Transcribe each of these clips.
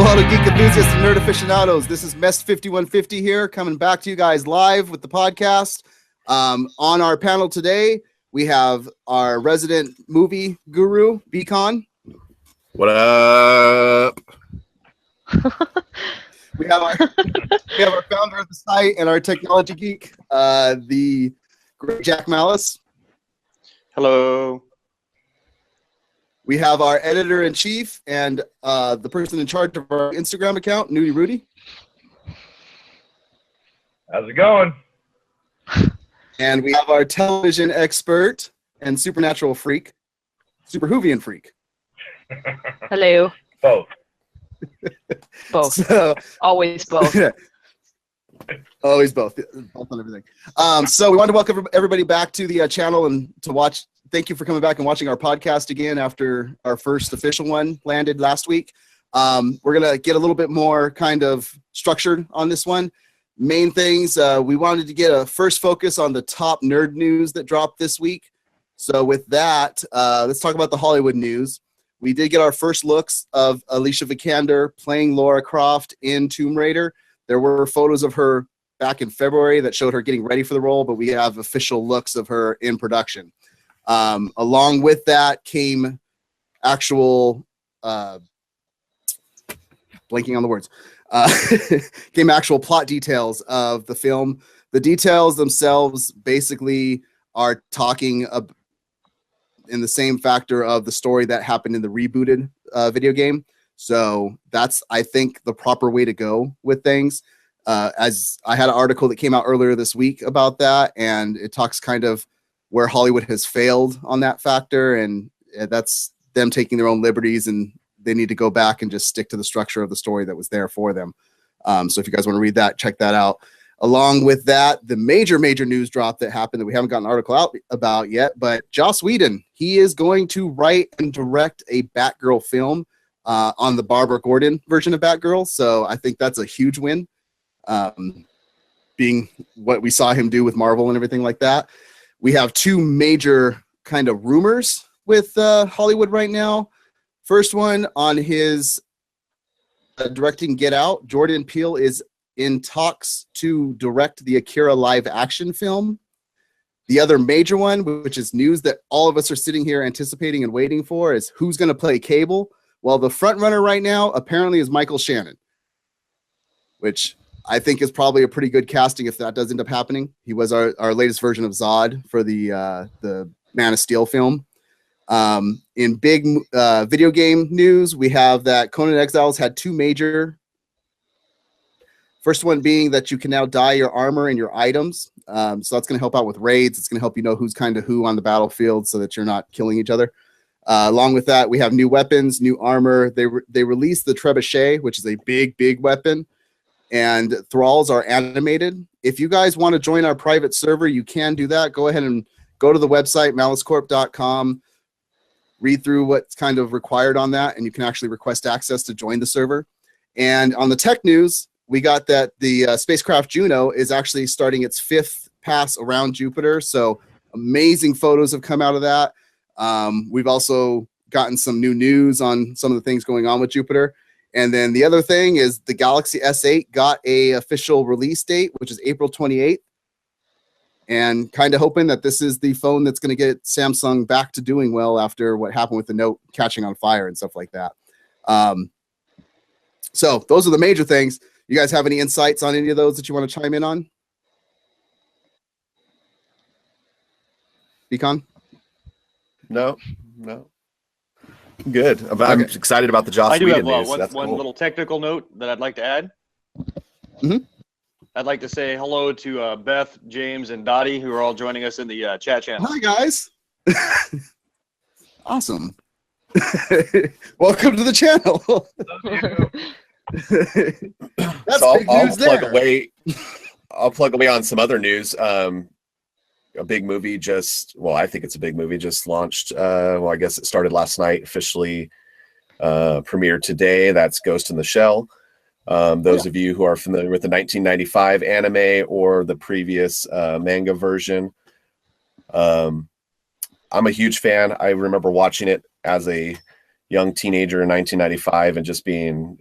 hello, geek enthusiasts and nerd aficionados. This is Mest 5150 here, coming back to you guys live with the podcast. On our panel today, we have our resident movie guru, BCON. What up? We have our founder of the site and our technology geek, the great Jack Malice. Hello. We have our editor-in-chief and the person in charge of our Instagram account, Nudie Rudy. How's it going? And we have our television expert and supernatural freak, Super Hoovian freak. Hello. Both. Both. So, Always both. always both. Both on everything. So we want to welcome everybody back to the channel and to watch. Thank you for coming back and watching our podcast again after our first official one landed last week. We're going to get a little bit more kind of structured on this one. Main things, we wanted to get a first focus on the top nerd news that dropped this week. So with that, let's talk about the Hollywood news. We did get our first looks of Alicia Vikander playing Lara Croft in Tomb Raider. There were photos of her back in February that showed her getting ready for the role, but we have official looks of her in production. Along with that came actual, blanking on the words, came actual plot details of the film. The details themselves basically are talking in the same factor of the story that happened in the rebooted video game. So that's, I think, the proper way to go with things. As I had an article that came out earlier this week about that, and it talks kind of where Hollywood has failed on that factor, and that's them taking their own liberties, and they need to go back and just stick to the structure of the story that was there for them. So if you guys want to read that, check that out. Along with that, the major news drop that happened that we haven't gotten an article out about yet, but Joss Whedon, he is going to write and direct a Batgirl film on the Barbara Gordon version of Batgirl. So I think that's a huge win, being what we saw him do with Marvel and everything like that. We have two major kind of rumors with Hollywood right now. First one on his directing Get Out. Jordan Peele is in talks to direct the Akira live action film. The other major one, which is news that all of us are sitting here anticipating and waiting for, is who's going to play Cable. Well, the front runner right now apparently is Michael Shannon, which I think is probably a pretty good casting if that does end up happening. He was our latest version of Zod for the Man of Steel film. In big video game news, we have that Conan Exiles had two major. First one being that you can now dye your armor and your items. So that's going to help out with raids. It's going to help you know who's kind of who on the battlefield so that you're not killing each other. Along with that, we have new weapons, new armor. They released the Trebuchet, which is a big weapon. And thralls are animated. If you guys want to join our private server, you can do that. Go ahead and go to the website, malicecorp.com, read through what's kind of required on that, and you can actually request access to join the server. And on the tech news, we got that the spacecraft Juno is actually starting its 5th pass around Jupiter. So amazing photos have come out of that. We've also gotten some new news on some of the things going on with Jupiter. And then the other thing is the Galaxy S8 got a official release date, which is April 28th. And kind of hoping that this is the phone that's going to get Samsung back to doing well after what happened with the Note catching on fire and stuff like that. So those are the major things. You guys have any insights on any of those that you want to chime in on? BCON? No. Good. I'm excited about the Joss I do Whedon have news. one little technical note that I'd like to add. Mm-hmm. I'd like to say hello to Beth, James, and Dottie, who are all joining us in the chat channel. Hi, guys. Awesome. Welcome to the channel. That's So big news there. I'll plug away on some other news. A big movie I think it's a big movie, just launched. I guess it started last night, officially premiered today. That's Ghost in the Shell. Those of you who are familiar with the 1995 anime or the previous manga version, I'm a huge fan. I remember watching it as a young teenager in 1995 and just being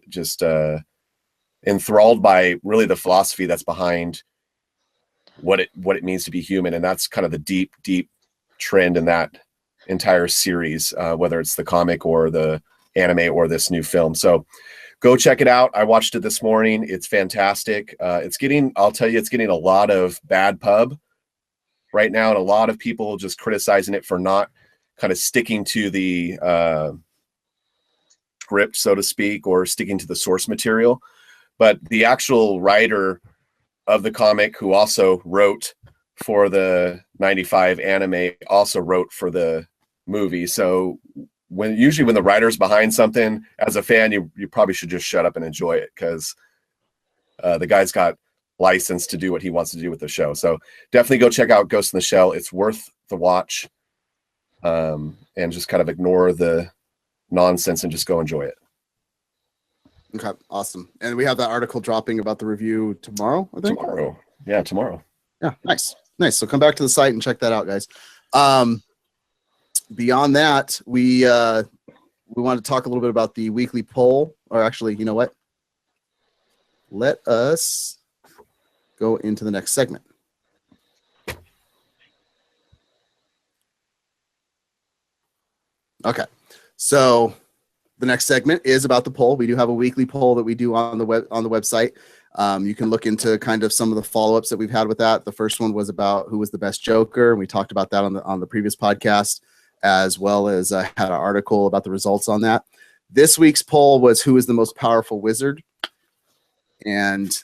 enthralled by really the philosophy that's behind what it means to be human. And that's kind of the deep trend in that entire series, whether it's the comic or the anime or this new film. So go check it out. I watched it this morning. It's fantastic. I'll tell you, it's getting a lot of bad pub right now, and a lot of people just criticizing it for not kind of sticking to the script, so to speak, or sticking to the source material. But the actual writer of the comic, who also wrote for the 95 anime, also wrote for the movie. So usually when the writer's behind something, as a fan, you probably should just shut up and enjoy it, because the guy's got license to do what he wants to do with the show. So definitely go check out Ghost in the Shell. It's worth the watch, and just kind of ignore the nonsense and just go enjoy it. Okay, awesome. And we have that article dropping about the review tomorrow, I think. Tomorrow. Yeah, nice. So come back to the site and check that out, guys. Beyond that, we want to talk a little bit about the weekly poll, or actually, you know what? Let us go into the next segment. Okay, so the next segment is about the poll. We do have a weekly poll that we do on the website. You can look into kind of some of the follow-ups that we've had with that. The first one was about who was the best Joker, and we talked about that on the previous podcast, as well as had an article about the results on that. This week's poll was who is the most powerful wizard, and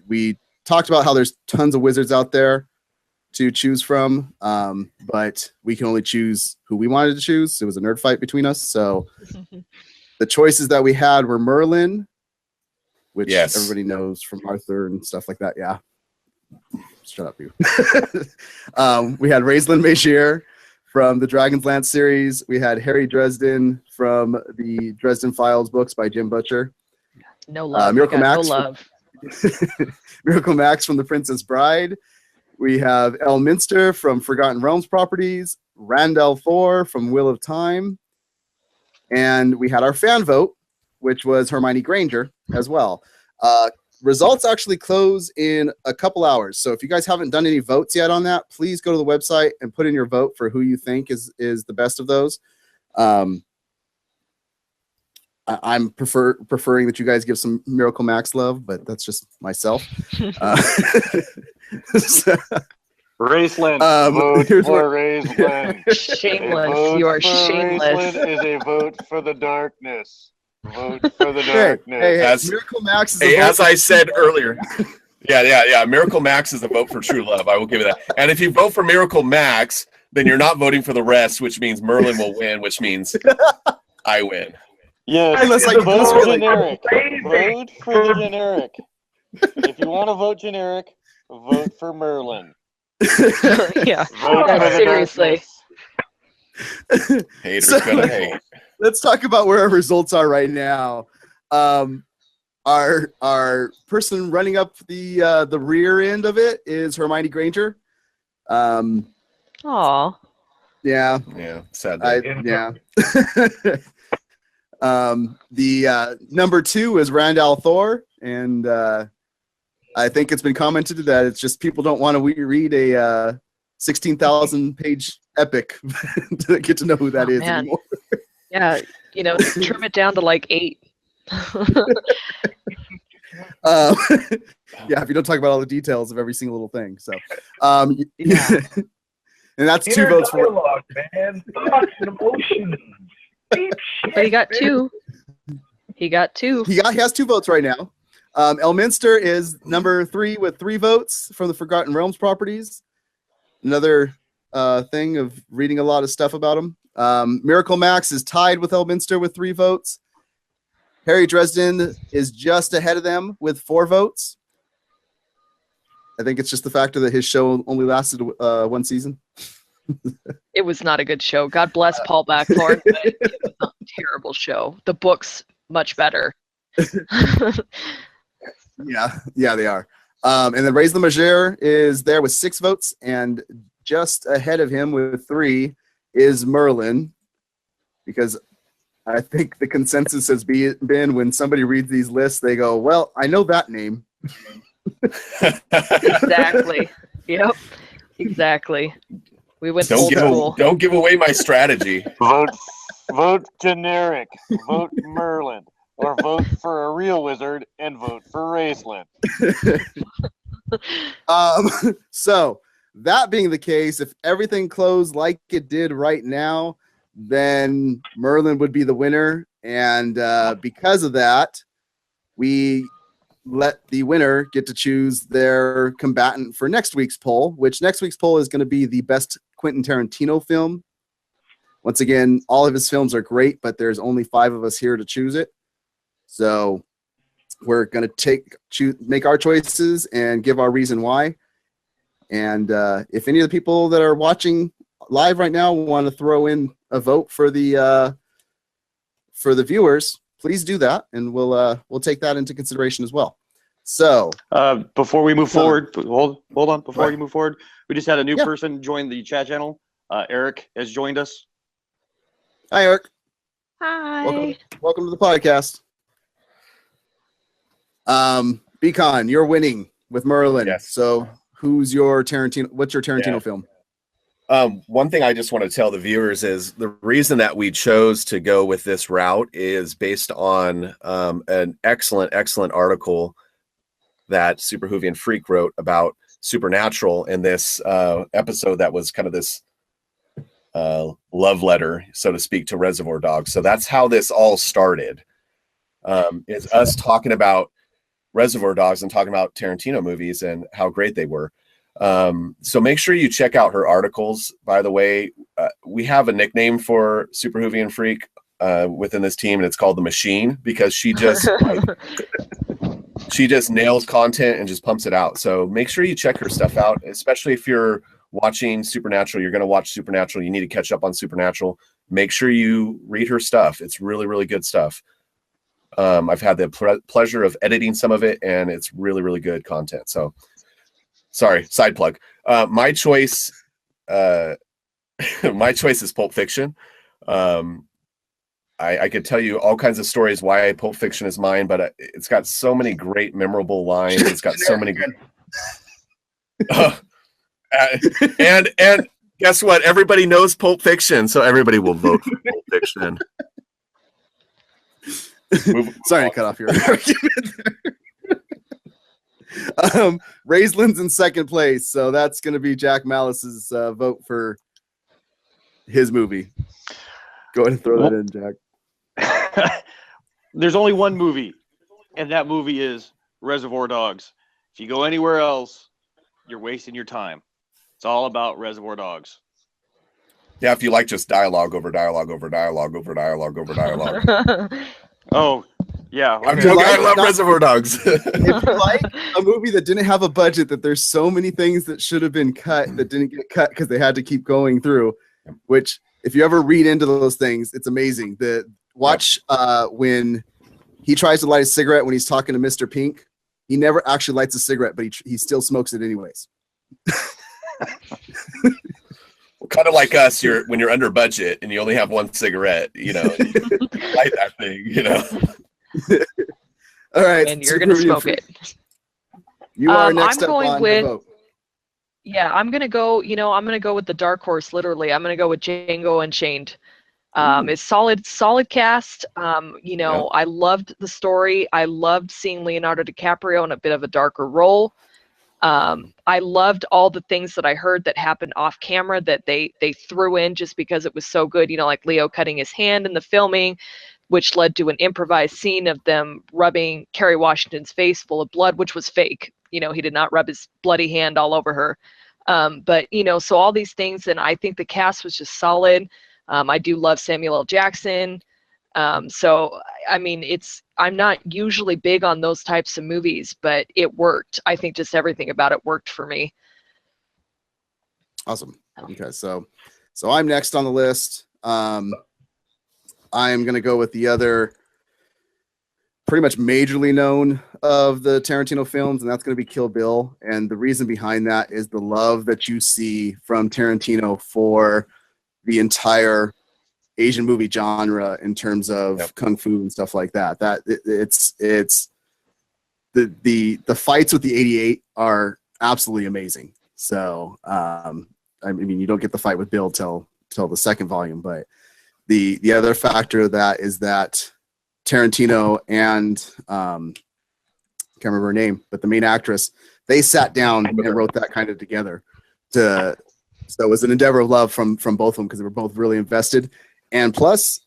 we talked about how there's tons of wizards out there to choose from, but we can only choose who we wanted to choose. It was a nerd fight between us, so the choices that we had were Merlin, which everybody knows from Arthur and stuff like that. Yeah, shut up, you. We had Raistlin Magier from the Dragon's Lance series. We had Harry Dresden from the Dresden Files books by Jim Butcher. No love. Miracle Max. No love. Miracle Max from The Princess Bride. We have Elminster from Forgotten Realms Properties, Randall Thor from Wheel of Time, and we had our fan vote, which was Hermione Granger as well. Results actually close in a couple hours, so if you guys haven't done any votes yet on that, please go to the website and put in your vote for who you think is the best of those. I'm preferring that you guys give some Miracle Max love, but that's just myself. Raistlin, vote for Raistlin. Shameless. You are shameless. Raistlin is a vote for the darkness. Vote for the darkness. Hey, Miracle Max is as I said earlier. Yeah. Miracle Max is a vote for true love. I will give you that. And if you vote for Miracle Max, then you're not voting for the rest, which means Merlin will win, which means I win. Yes, vote for generic. Vote for the generic. If you want to vote generic, vote for Merlin. Yeah, seriously. Haters gonna hate. Let's talk about where our results are right now. Our person running up the rear end of it is Hermione Granger. Aw. Yeah. Sad. The number 2 is Randall Thor, and I think it's been commented that it's just people don't want to read a 16,000 page epic to get to know who that is anymore. Yeah, trim it down to like 8. Yeah, if you don't talk about all the details of every single little thing. So, yeah. And that's 2 votes for dialogue, man. Thoughts and emotions. But he got 2. He has 2 votes right now. Elminster is number 3 with 3 votes from the Forgotten Realms Properties. Another thing of reading a lot of stuff about him. Miracle Max is tied with Elminster with 3 votes. Harry Dresden is just ahead of them with 4 votes. I think it's just the factor that his show only lasted 1 season. It was not a good show. God bless Paul Backlund, but it was a terrible show. The book's much better. Yeah, they are. And then Raistlin Magier is there with 6 votes, and just ahead of him with 3 is Merlin, because I think the consensus has been when somebody reads these lists, they go, well, I know that name. Exactly. Yep. Exactly. We went old school. Don't give away my strategy. Vote generic. Vote Merlin. Or vote for a real wizard and vote for Raceland. So that being the case, if everything closed like it did right now, then Merlin would be the winner. And because of that, we let the winner get to choose their combatant for next week's poll, which next week's poll is going to be the best Quentin Tarantino film. Once again, all of his films are great, but there's only 5 of us here to choose it. So we're going to make our choices and give our reason why. And if any of the people that are watching live right now want to throw in a vote for the viewers, please do that, and we'll take that into consideration as well. So before we move forward, hold on. Before you move forward, we just had a new person join the chat channel. Eric has joined us. Hi, Eric. Hi. Welcome to the podcast. BCON, you're winning with Merlin. Yes. So what's your Tarantino film? One thing I just want to tell the viewers is the reason that we chose to go with this route is based on an excellent article that Super Hoovian Freak wrote about Supernatural in this episode that was kind of this love letter, so to speak, to Reservoir Dogs. So that's how this all started, is us talking about Reservoir Dogs and talking about Tarantino movies and how great they were. So make sure you check out her articles. By the way, we have a nickname for Super Hoovian Freak within this team, and it's called the Machine, because she just she just nails content and just pumps it out. So make sure you check her stuff out, especially if you're watching Supernatural. You're going to watch Supernatural. You need to catch up on Supernatural. Make sure you read her stuff. It's really, really good stuff. I've had the pleasure of editing some of it, and it's really, really good content. So, sorry, side plug. My choice is Pulp Fiction. I could tell you all kinds of stories why Pulp Fiction is mine, but it's got so many great, memorable lines. It's got so many good. And guess what? Everybody knows Pulp Fiction, so everybody will vote for Pulp Fiction. Sorry to cut off your argument there. Raislin's in second place, so that's going to be Jack Malice's vote for his movie. Go ahead and throw that in, Jack. There's only one movie, and that movie is Reservoir Dogs. If you go anywhere else, you're wasting your time. It's all about Reservoir Dogs. Yeah, if you like just dialogue over dialogue over dialogue over dialogue over dialogue. Oh, yeah. Okay. I'm joking. I love Reservoir Dogs. If you like a movie that didn't have a budget, that there's so many things that should have been cut that didn't get cut because they had to keep going through, which if you ever read into those things, it's amazing. Watch when he tries to light a cigarette when he's talking to Mr. Pink. He never actually lights a cigarette, but he still smokes it anyways. Well, kind of like us, when you're under budget and you only have one cigarette, you light that thing, All right, And you're going to smoke it. You are next I'm up going on with, the vote. Yeah, I'm going to go, I'm going to go with the dark horse, literally. I'm going to go with Django Unchained. It's solid cast. I loved the story. I loved seeing Leonardo DiCaprio in a bit of a darker role. I loved all the things that I heard that happened off camera that they threw in just because it was so good, like Leo cutting his hand in the filming, which led to an improvised scene of them rubbing Kerry Washington's face full of blood, which was fake. He did not rub his bloody hand all over her. But so all these things, and I think the cast was just solid. I do love Samuel L. Jackson. So, I'm not usually big on those types of movies, but it worked. I think just everything about it worked for me. Awesome. Okay, so I'm next on the list. I'm going to go with the other pretty much majorly known of the Tarantino films, and that's going to be Kill Bill. And the reason behind that is the love that you see from Tarantino for the entire Asian movie genre in terms of kung fu and stuff like that. It's the fights with the 88 are absolutely amazing. So I mean, you don't get the fight with Bill till the second volume, but the other factor of that is that Tarantino and can't remember her name, but the main actress, they sat down and wrote that kind of together. So it was an endeavor of love from both of them because they were both really invested. And plus,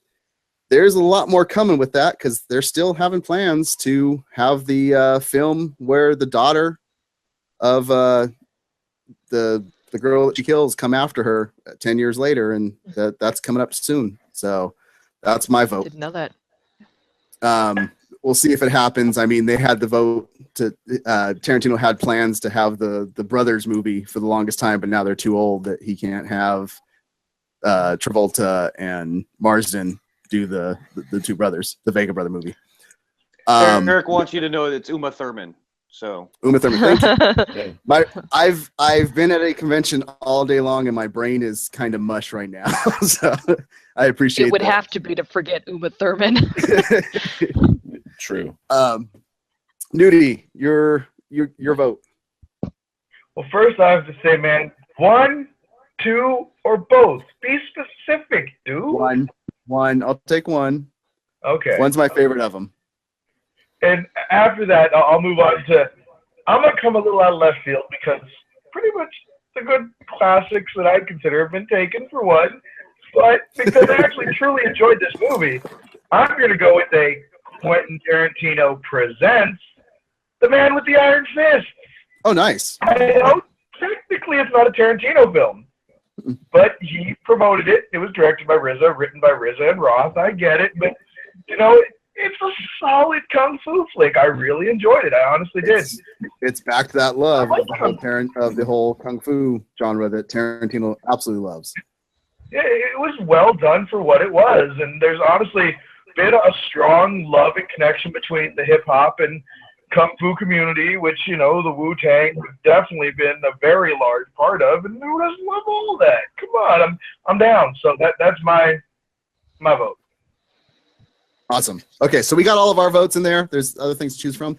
there's a lot more coming with that because they're still having plans to have the film where the daughter of the girl that she kills come after her 10 years later, and that's coming up soon. So that's my vote. Didn't know that. We'll see if it happens. I mean, they had the vote to Tarantino had plans to have the brothers movie for the longest time, but now they're too old that he can't have Travolta and Marsden do the two brothers, the Vega brother movie. Eric wants you to know that it's Uma Thurman. So Uma Thurman, thank you. I've been at a convention all day long, and my brain is kind of mush right now. So I appreciate. It would that. have to be to forget Uma Thurman. True. Nudie, your vote. Well, first I have to say, man, 1, 2, or both. Be specific, dude. One. I'll take one. Okay. One's my favorite of them. And after that, I'll move on to. I'm gonna come a little out of left field because pretty much the good classics that I consider have been taken for one. But because I actually truly enjoyed this movie, I'm gonna go with a Quentin Tarantino presents The Man with the Iron Fist. Oh, nice. I know technically it's not a Tarantino film, but he promoted it. It was directed by RZA, written by RZA and Roth. I get it, but you know, it's a solid kung fu flick. I really enjoyed it. I honestly did. It's back to that love of the whole kung fu genre that Tarantino absolutely loves. Yeah, it was well done for what it was, and there's honestly been a strong love and connection between the hip hop and kung fu community, which, you know, the Wu-Tang has definitely been a very large part of, and who doesn't love all that? Come on, I'm down. So that's my vote. Awesome. Okay, so we got all of our votes in there. There's other things to choose from.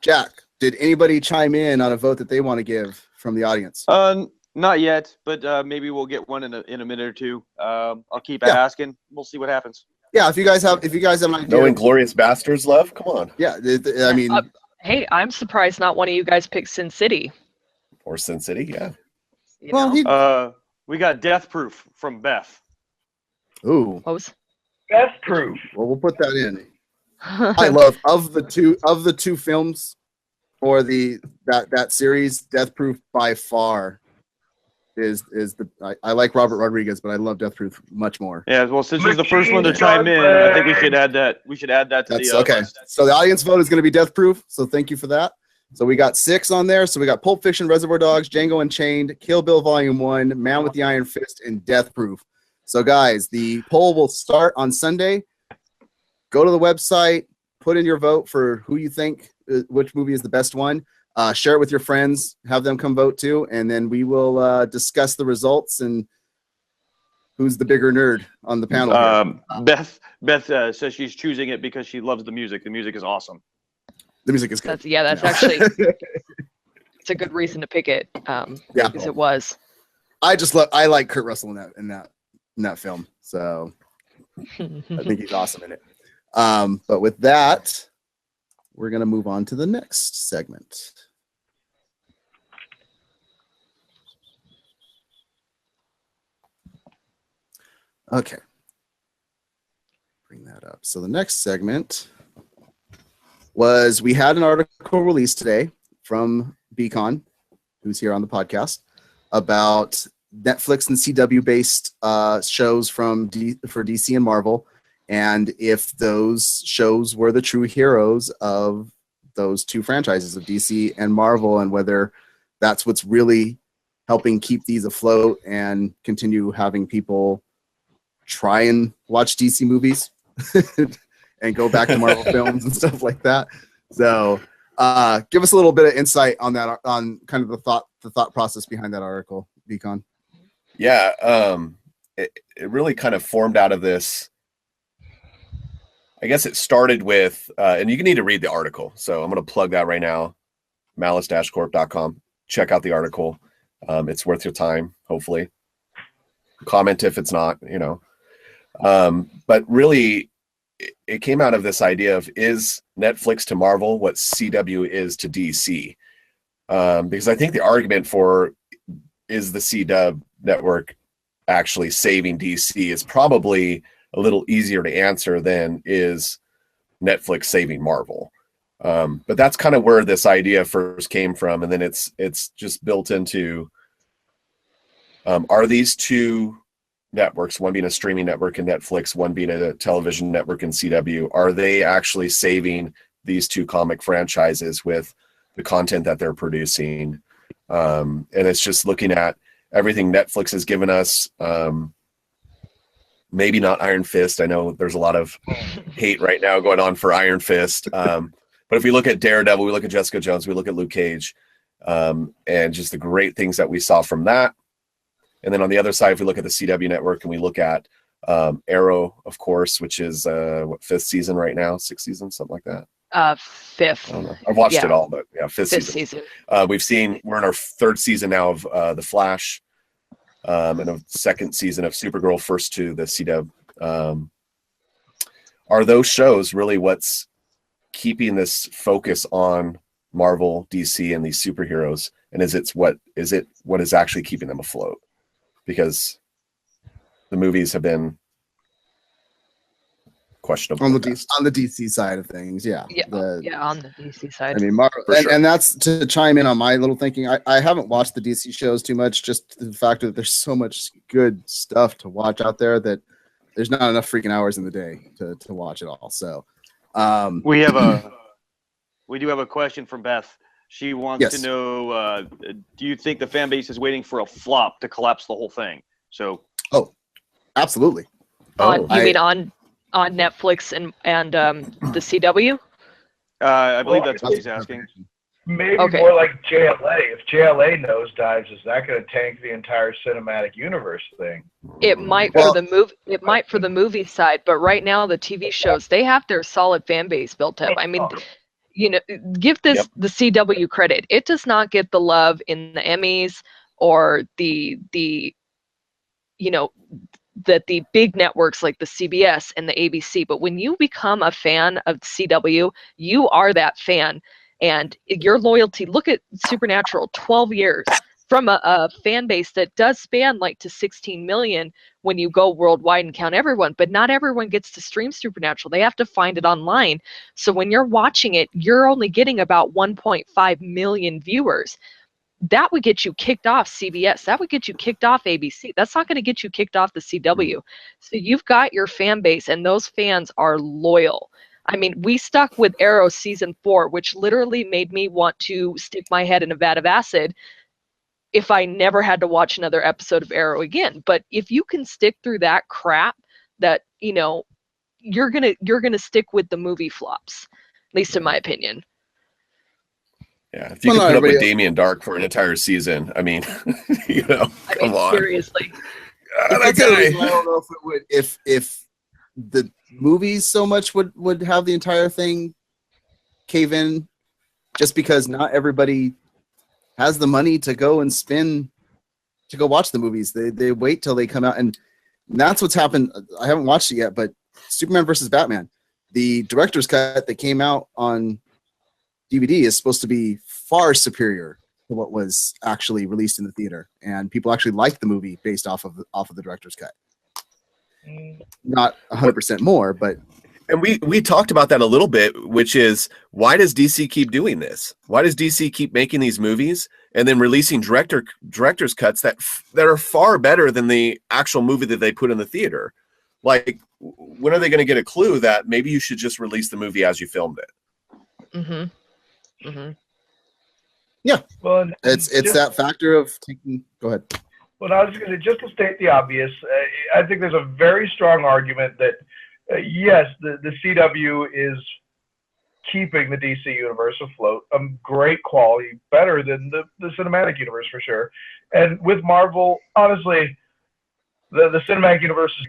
Jack, did anybody chime in on a vote that they want to give from the audience? Not yet, but maybe we'll get one in a minute or two. I'll keep asking. We'll see what happens. Yeah, if you guys have an idea. No Inglourious Bastards love? Come on. Yeah, I mean. Hey, I'm surprised not one of you guys picked Sin City. Or Sin City, yeah. We got Death Proof from Beth. Ooh. What was? Death Proof. Well, we'll put that in. I love of the two films or that series, Death Proof by far is I like Robert Rodriguez, but I love Death Proof much more. Yeah, well, since he's the first one to chime in, I think we should add that. We should add that to the okay. list. So the audience vote is going to be Death Proof. So thank you for that. So we got 6 on there. So we got Pulp Fiction, Reservoir Dogs, Django Unchained, Kill Bill Volume 1, Man with the Iron Fist, and Death Proof. So guys, the poll will start on Sunday. Go to the website, put in your vote for who you think which movie is the best one. Share it with your friends, have them come vote too, and then we will discuss the results and who's the bigger nerd on the panel. Beth says she's choosing it because she loves the music. The music is awesome. The music is good. That's actually it's a good reason to pick it. Because it was. I like Kurt Russell in that film, so I think he's awesome in it. But with that, we're gonna move on to the next segment. Okay, bring that up. So the next segment was, we had an article released today from BCON, who's here on the podcast, about Netflix and CW based shows for DC and Marvel, and if those shows were the true heroes of those two franchises of DC and Marvel, and whether that's what's really helping keep these afloat and continue having people try and watch DC movies and go back to Marvel films and stuff like that. So give us a little bit of insight on that, on kind of the thought process behind that article, BCON. Yeah. it really kind of formed out of this. I guess it started with, and you need to read the article. So I'm going to plug that right now, malice-corp.com. Check out the article. It's worth your time, hopefully. Comment if it's not, But really, it came out of this idea of, is Netflix to Marvel what CW is to DC? Because I think the argument for, is the CW network actually saving DC is probably a little easier to answer than is Netflix saving Marvel. But that's kind of where this idea first came from. And then it's just built into, are these two networks, one being a streaming network in Netflix, one being a television network in CW, are they actually saving these two comic franchises with the content that they're producing? And it's just looking at everything Netflix has given us. Maybe not Iron Fist. I know there's a lot of hate right now going on for Iron Fist. But if we look at Daredevil, we look at Jessica Jones, we look at Luke Cage, and just the great things that we saw from that. And then on the other side, if we look at the CW network and we look at Arrow, of course, which is fifth season right now, sixth season, something like that. Fifth. I don't know. I've watched it all, but yeah, fifth season. We're in our third season now of The Flash, and a second season of Supergirl, first to the CW. Are those shows really what's keeping this focus on Marvel, DC, and these superheroes? And is it what is actually keeping them afloat? Because the movies have been questionable on the DC side of things. on the DC side. I mean, Marvel, and that's to chime in on my little thinking. I haven't watched the DC shows too much, just the fact that there's so much good stuff to watch out there that there's not enough freaking hours in the day to watch it all. So we do have a question from Beth. She wants to know, do you think the fan base is waiting for a flop to collapse the whole thing? So, absolutely. You mean on Netflix and the CW? I believe that's what he's asking. Maybe more like JLA. If JLA nosedives, is that going to tank the entire cinematic universe thing? It might for the movie. It might for the movie side, but right now the TV shows, they have their solid fan base built up. I mean, give the CW credit. It does not get the love in the Emmys or the that the big networks like the CBS and the ABC. But when you become a fan of CW, you are that fan, and your loyalty. Look at Supernatural, 12 years from a fan base that does span like to 16 million when you go worldwide and count everyone, but not everyone gets to stream Supernatural. They have to find it online. So when you're watching it, you're only getting about 1.5 million viewers. That would get you kicked off CBS. That would get you kicked off ABC. That's not going to get you kicked off the CW. So you've got your fan base, and those fans are loyal. I mean, we stuck with Arrow season 4, which literally made me want to stick my head in a vat of acid if I never had to watch another episode of Arrow again. But if you can stick through that crap, that you're gonna stick with the movie flops, at least in my opinion. Yeah, if you can put up with Damien Dark for an entire season, I mean, come on. Seriously. I don't know if it would, if the movies so much would have the entire thing cave in, just because not everybody has the money to go and spend to go watch the movies. They wait till they come out, and that's what's happened. I haven't watched it yet, but Superman versus Batman, the director's cut that came out on DVD is supposed to be far superior to what was actually released in the theater, and people actually liked the movie based off of the director's cut. Not 100% more, but and we talked about that a little bit, which is, why does DC keep doing this? Why does DC keep making these movies and then releasing director's cuts that are far better than the actual movie that they put in the theater? Like, when are they going to get a clue that maybe you should just release the movie as you filmed it? Mm-hmm. Mm-hmm. Yeah. Well, it's that factor of taking. Go ahead. Well, I was going to just to state the obvious. I think there's a very strong argument that yes, the CW is keeping the DC universe afloat. Great quality, better than the cinematic universe for sure. And with Marvel, honestly, The cinematic universe is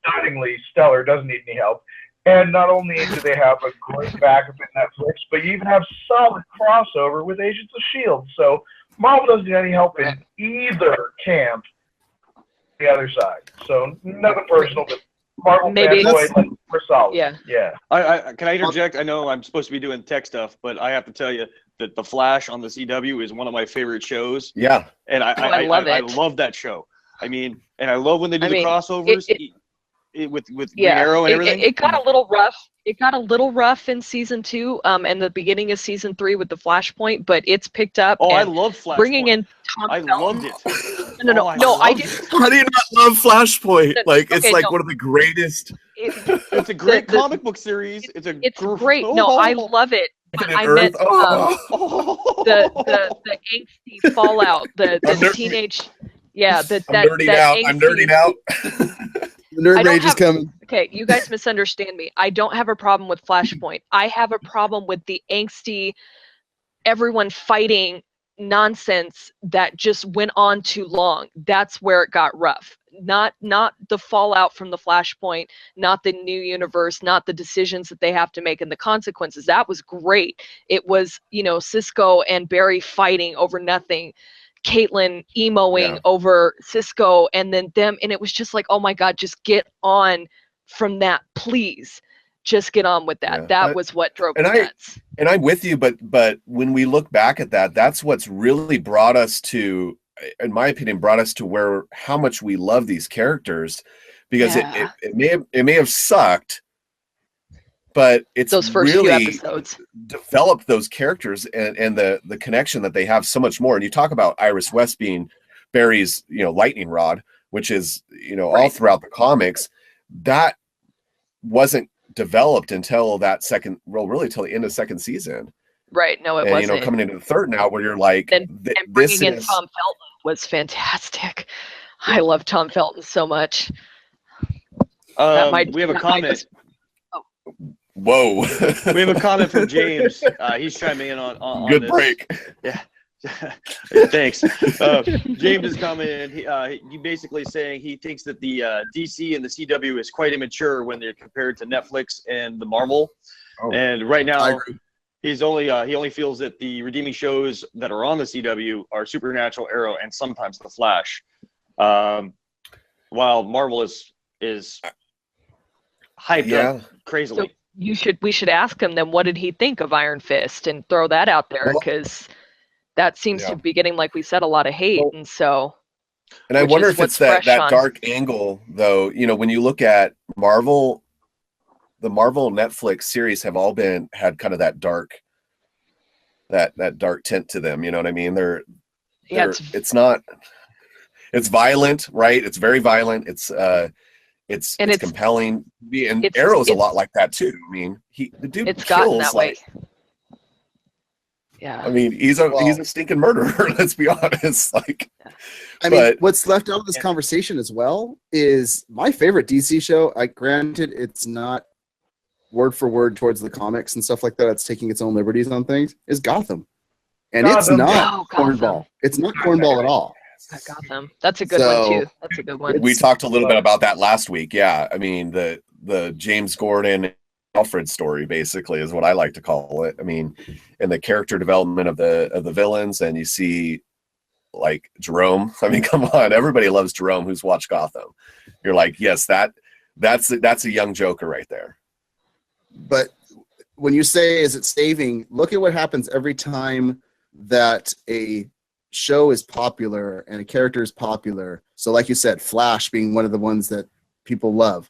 stunningly stellar, doesn't need any help. And not only do they have a great backup in Netflix, but you even have solid crossover with Agents of S.H.I.E.L.D. So Marvel doesn't need any help in either camp, the other side. So nothing personal, but Marvel fanboys, like, we're solid. Yeah. Can I interject? I know I'm supposed to be doing tech stuff, but I have to tell you that The Flash on the CW is one of my favorite shows. Yeah. And I love it. I love that show. I mean, and I love when they do the crossovers with Green Arrow and everything. It got a little rough. It got a little rough in season 2, and the beginning of season 3 with the Flashpoint, but it's picked up. Oh, I love Flashpoint. Bringing in Tom I Felton. loved it. No, I didn't. How do you not love Flashpoint? It's okay, one of the greatest. It's a great comic book series. It's great. No, I love it. I meant the angsty fallout, the teenage. Yeah, I'm nerding out. The nerd rage is coming. Okay, you guys misunderstand me. I don't have a problem with Flashpoint. I have a problem with the angsty, everyone fighting nonsense that just went on too long. That's where it got rough. Not the fallout from the Flashpoint, not the new universe, not the decisions that they have to make and the consequences. That was great. It was, Cisco and Barry fighting over nothing. Caitlin emoing over Cisco and then them, and it was just like, oh my God, just get on from that, please. Just get on with that. That was what drove me nuts. And I'm with you, but when we look back at that, that's what's really brought us to, in my opinion, how much we love these characters, because it may have sucked, but it's those first really few episodes developed those characters and the connection that they have so much more. And you talk about Iris West being Barry's, lightning rod, which is, all throughout the comics. That wasn't developed until really till the end of second season. Right. No, it wasn't. Coming into the third now, where you're like, and bringing in Tom Felton was fantastic. I love Tom Felton so much. We have a comment. Whoa. We have a comment from James. He's chiming in on good this. Break. Yeah. Thanks. James is commenting. He basically saying he thinks that the DC and the CW is quite immature when they're compared to Netflix and the Marvel. Oh, and right now, he only feels that the redeeming shows that are on the CW are Supernatural, Arrow, and sometimes The Flash. While Marvel is hyped up crazily. So we should ask him then, what did he think of Iron Fist, and throw that out there, because that seems to be getting, like we said, a lot of hate. And so, and I wonder if it's that dark angle, though. When you look at Marvel, the Marvel Netflix series have all had kind of that dark tint to them. You know what I mean? It's violent, right? It's very violent. It's compelling, and Arrow's a lot like that too. I mean, the dude kills that way. Yeah. I mean, he's a stinking murderer. Let's be honest. I mean, what's left out of this conversation as well is my favorite DC show. Granted, it's not word for word towards the comics and stuff like that. It's taking its own liberties on things. Is Gotham, and it's not cornball. It's not cornball at all. Gotham. That's a good one too. That's a good one. We talked a little bit about that last week. Yeah, I mean the James Gordon Alfred story basically is what I like to call it. I mean, and the character development of the villains, and you see like Jerome. I mean, come on, everybody loves Jerome who's watched Gotham. You're like, yes, that's a young Joker right there. But when you say, is it saving? Look at what happens every time that a show is popular and a character is popular. So like you said, Flash being one of the ones that people love.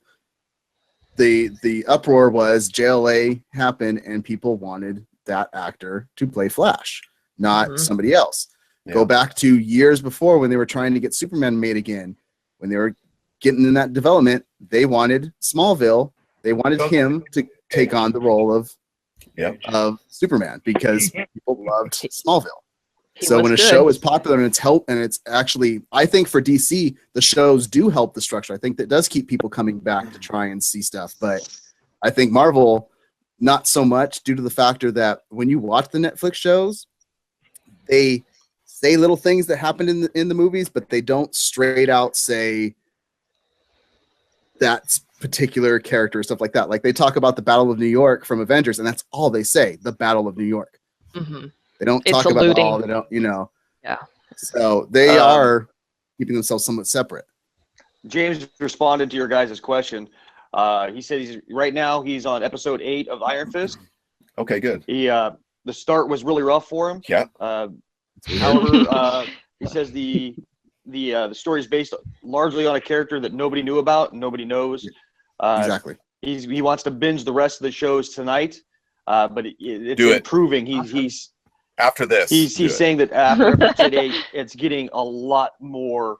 The uproar was JLA happened and people wanted that actor to play Flash, not somebody else. Yeah. Go back to years before when they were trying to get Superman made again. When they were getting in that development, they wanted Smallville. They wanted him to take on the role of Superman because people loved Smallville. So when a show is popular and it's actually, I think for DC, the shows do help the structure. I think that does keep people coming back to try and see stuff. But I think Marvel, not so much, due to the factor that when you watch the Netflix shows, they say little things that happened in the movies, but they don't straight out say that particular character, stuff like that. Like they talk about the Battle of New York from Avengers, and that's all they say, the Battle of New York. Mm-hmm. They don't It's talk about alluding. all. They don't, Yeah. So they are keeping themselves somewhat separate. James responded to your guys' question. He said right now he's on episode 8 of Iron Fist. Okay, good. The start was really rough for him. Yeah. However, he says the story is based largely on a character that nobody knew about and nobody knows. Exactly. He wants to binge the rest of the shows tonight, but it's Do it. improving. He's After this, he's saying that after episode 8, it's getting a lot more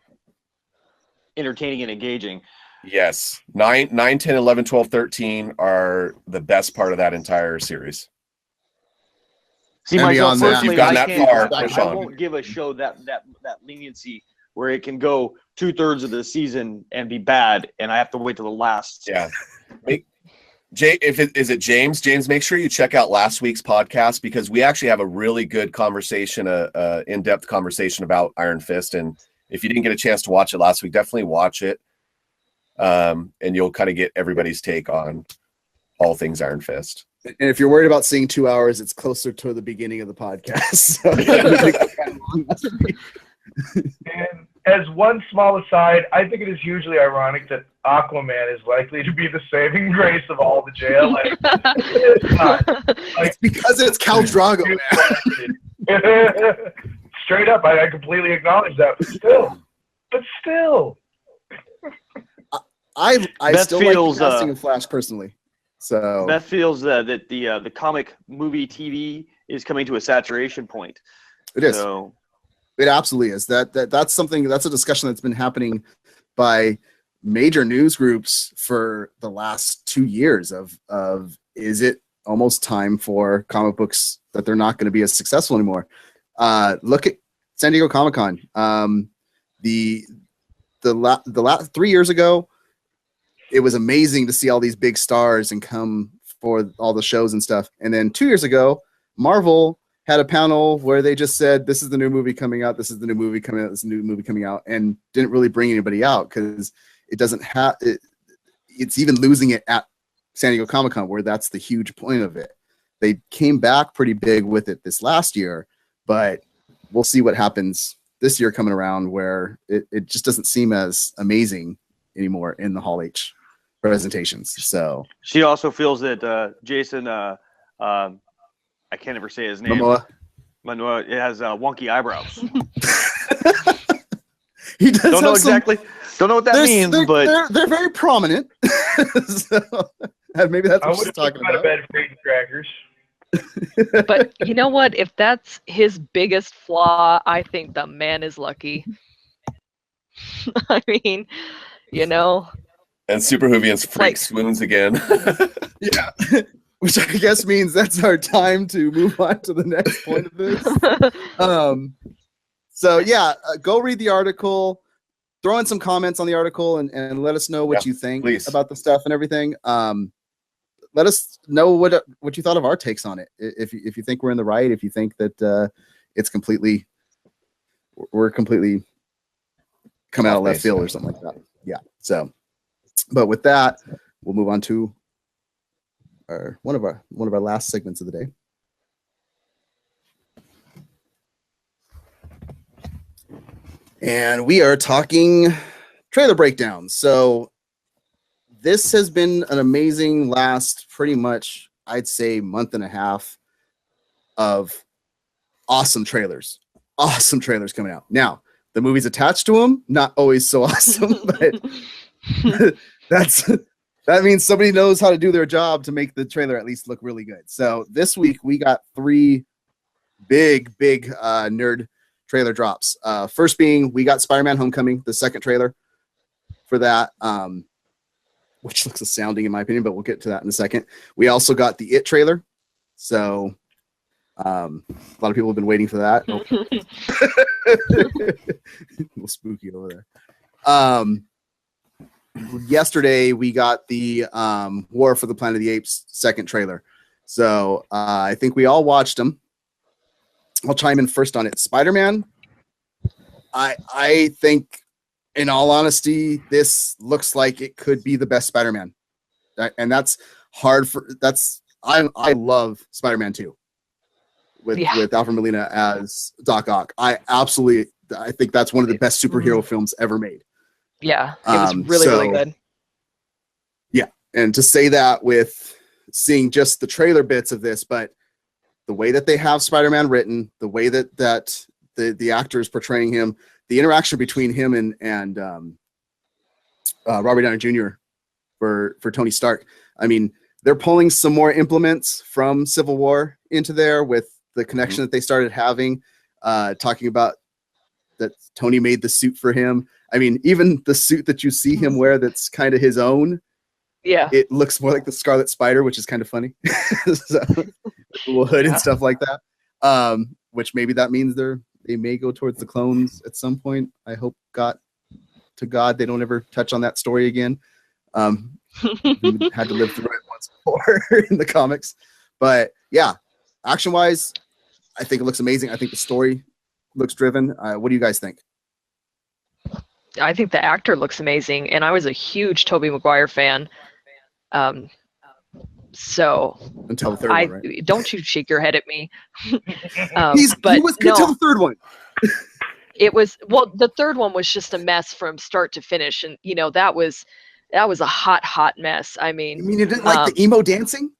entertaining and engaging. Yes. 9, 10, 11, 12, 13 are the best part of that entire series. See, And myself beyond that, personally, you've gotten I that can't. far, I push on. won't give a show that leniency where it can go 2/3 of the season and be bad, and I have to wait till the last. Yeah. Is it James? James, make sure you check out last week's podcast because we actually have a really good conversation, in-depth conversation about Iron Fist. And if you didn't get a chance to watch it last week, definitely watch it. And you'll kind of get everybody's take on all things Iron Fist. And if you're worried about seeing 2 hours, it's closer to the beginning of the podcast. And as one small aside, I think it is hugely ironic that Aquaman is likely to be the saving grace of all the jail. Like, it's not. It's because it's Khal Drogo, man. Straight up, I completely acknowledge that. But still. I Beth still feels, like casting of Flash personally. So Beth feels that the comic movie TV is coming to a saturation point. it is. So, It absolutely is. That's something. That's a discussion that's been happening by major news groups for the last 2 years. Of is it almost time for comic books that they're not going to be as successful anymore? Look at San Diego Comic-Con. The last 3 years ago, it was amazing to see all these big stars and come for all the shows and stuff. And then 2 years ago, Marvel had a panel where they just said, this is the new movie coming out, this is the new movie coming out, this is the new movie coming out, and didn't really bring anybody out because it doesn't have it. It's even losing it at San Diego Comic-Con, where that's the huge point of it. They came back pretty big with it this last year, but we'll see what happens this year coming around, where it just doesn't seem as amazing anymore in the Hall H presentations. So she also feels that Jason, I can't ever say his name. Momoa, it has wonky eyebrows. He does Don't know have exactly. Don't know what that means, but they're very prominent. So, maybe that's I what would she's have talking put out of about. bed for eating crackers. But you know what? If that's his biggest flaw, I think the man is lucky. I mean, And Super Hoovian's freak like- swoons again. Yeah. Which I guess means that's our time to move on to the next point of this. So yeah, go read the article, throw in some comments on the article, and let us know what you think please. about the stuff and everything. Let us know what you thought of our takes on it. If you think we're in the right, if you think that we're completely come out of left field or something like that. Yeah. So, but with that, we'll move on to one of our last segments of the day. And we are talking trailer breakdowns. So this has been an amazing last pretty much, I'd say, month and a half of awesome trailers. Awesome trailers coming out. Now, the movies attached to them, not always so awesome, but that means somebody knows how to do their job to make the trailer at least look really good. So this week we got 3 big nerd trailer drops. First being, we got Spider-Man Homecoming, the second trailer for that, which looks astounding in my opinion, but we'll get to that in a second. We also got the It trailer. So a lot of people have been waiting for that. A little spooky over there. Yesterday we got the War for the Planet of the Apes second trailer. So I think we all watched them. I'll chime in first on it. Spider-Man, I think in all honesty, this looks like it could be the best Spider-Man, and that's hard for. I love Spider-Man 2 with Alfred Molina as Doc Ock. I think that's one of the best superhero films ever made. Yeah, it was really good. Yeah, and to say that with seeing just the trailer bits of this, but the way that they have Spider-Man written, the way that the actor is portraying him, the interaction between him and Robert Downey Jr. for Tony Stark. I mean, they're pulling some more implements from Civil War into there with the connection that they started having, talking about that Tony made the suit for him. I mean, even the suit that you see him wear that's kind of his own, it looks more like the Scarlet Spider, which is kind of funny. So, little hood and stuff like that. Which maybe that means they may go towards the clones at some point. I hope to God they don't ever touch on that story again. We had to live through it once before in the comics. But yeah, action-wise, I think it looks amazing. I think the story looks driven. What do you guys think? I think the actor looks amazing, and I was a huge Tobey Maguire fan. So until the third one, right? Don't you shake your head at me. He was good till the third one. It was, well, the third one was just a mess from start to finish, and that was a hot mess. I mean, you didn't like the emo dancing?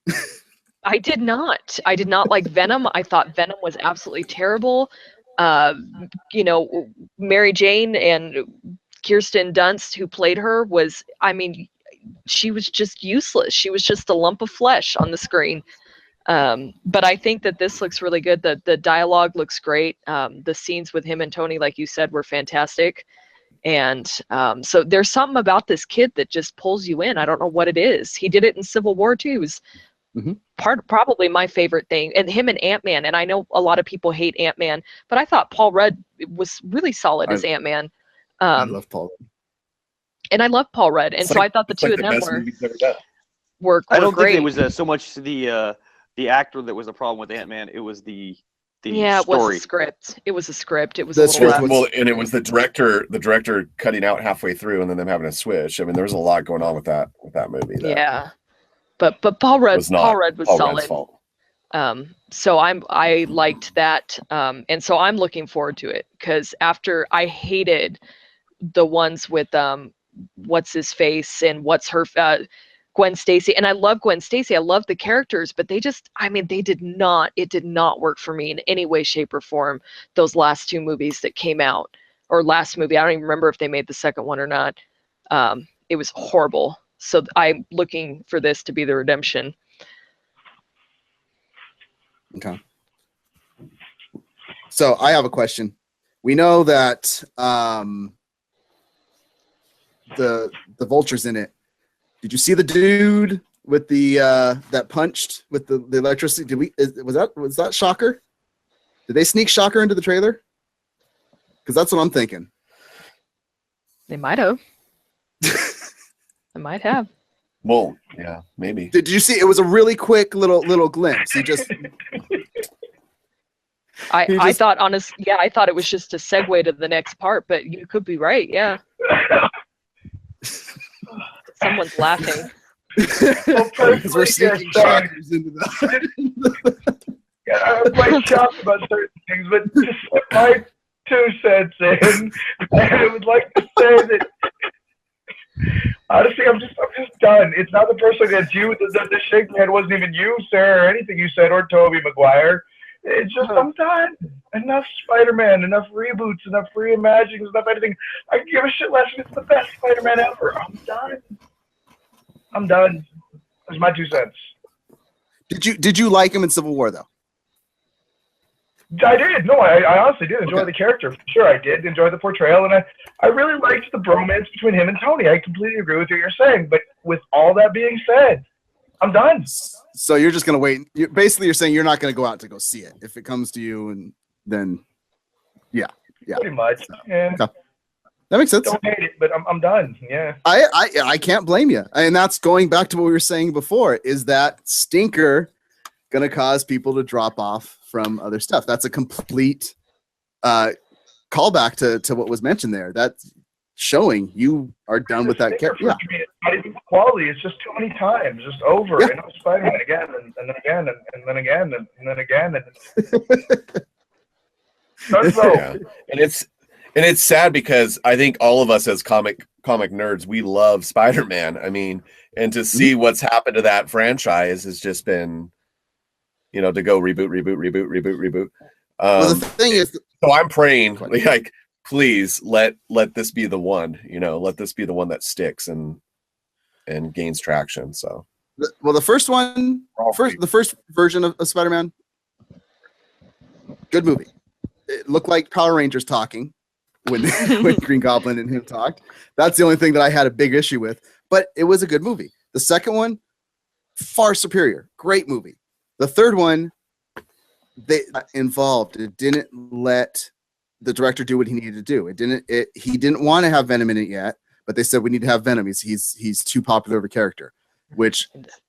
I did not like Venom. I thought Venom was absolutely terrible. Mary Jane and Kirsten Dunst, who played her, she was just useless. She was just a lump of flesh on the screen. But I think that this looks really good. The dialogue looks great. The scenes with him and Tony, like you said, were fantastic. And so there's something about this kid that just pulls you in. I don't know what it is. He did it in Civil War too. It was probably my favorite thing. And him and Ant-Man. And I know a lot of people hate Ant-Man, but I thought Paul Rudd was really solid as Ant-Man. I love Paul Rudd. And I love Paul Rudd. And so I thought the two of them were I don't great. think it was so much the actor that was the problem with Ant-Man. It was the it story. was a script. It was a script. It was the a little script. Well, and it was the director cutting out halfway through and then them having a switch. I mean, there was a lot going on with that movie. Yeah. But Paul Rudd was solid. Fault. So I liked that. And so I'm looking forward to it, because after I hated the ones with what's his face and what's her Gwen Stacy, and I love Gwen Stacy. I love the characters, but it did not work for me in any way, shape, or form. Those last two movies that came out, or last movie, I don't even remember if they made the second one or not. It was horrible. So I'm looking for this to be the redemption. Okay. So I have a question. We know that the Vulture's in it. Did you see the dude with the that punched with the electricity? Was that Shocker? Did they sneak Shocker into the trailer? Because that's what I'm thinking. They might have. They might have. Well, yeah, maybe. Did you see? It was a really quick little glimpse. He just. I thought I thought it was just a segue to the next part, but you could be right. Yeah. Someone's laughing. Because we're sneaking Shockers into the. Yeah, I'm quite shocked about certain things, but just my 2 cents in, I would like to say that. Honestly, I'm just done. It's not the person that's you. The shaking head wasn't even you, Sarah, or anything you said, or Tobey Maguire. It's just, I'm done. Enough Spider-Man, enough reboots, enough reimaginings, enough anything. I can give a shit less if it's the best Spider-Man ever. I'm done. That's my 2 cents. Did you like him in Civil War though? I did. No, I honestly did enjoy the character. For sure, I did enjoy the portrayal, and I really liked the bromance between him and Tony. I completely agree with what you're saying. But with all that being said, I'm done. So you're just gonna wait. You're saying you're not gonna go out to go see it if it comes to you, and then, yeah. Pretty much. Yeah. Okay. That makes sense. Don't hate it, but I'm done. Yeah. I can't blame you, and that's going back to what we were saying before. Is that stinker gonna cause people to drop off from other stuff? That's a complete callback to what was mentioned there. That showing you are done with that character. Yeah. It's not even quality. It's just too many times, just over. Yeah. You know, Spider-Man again, and then again, and then again, and then again, and Yeah. And it's sad because I think all of us as comic nerds, we love Spider-Man. I mean, and to see what's happened to that franchise has just been, you know, to go reboot. Well, the thing is, so I'm praying, like, please let this be the one, you know, let this be the one that sticks and gains traction. So, well, the first version of Spider-Man, good movie. It looked like Power Rangers talking when Green Goblin and him talked. That's the only thing that I had a big issue with, but it was a good movie. The second one, far superior, great movie. The third one, they involved. It didn't let the director do what he needed to do. He didn't want to have Venom in it yet, but they said we need to have Venom. He's too popular of a character, which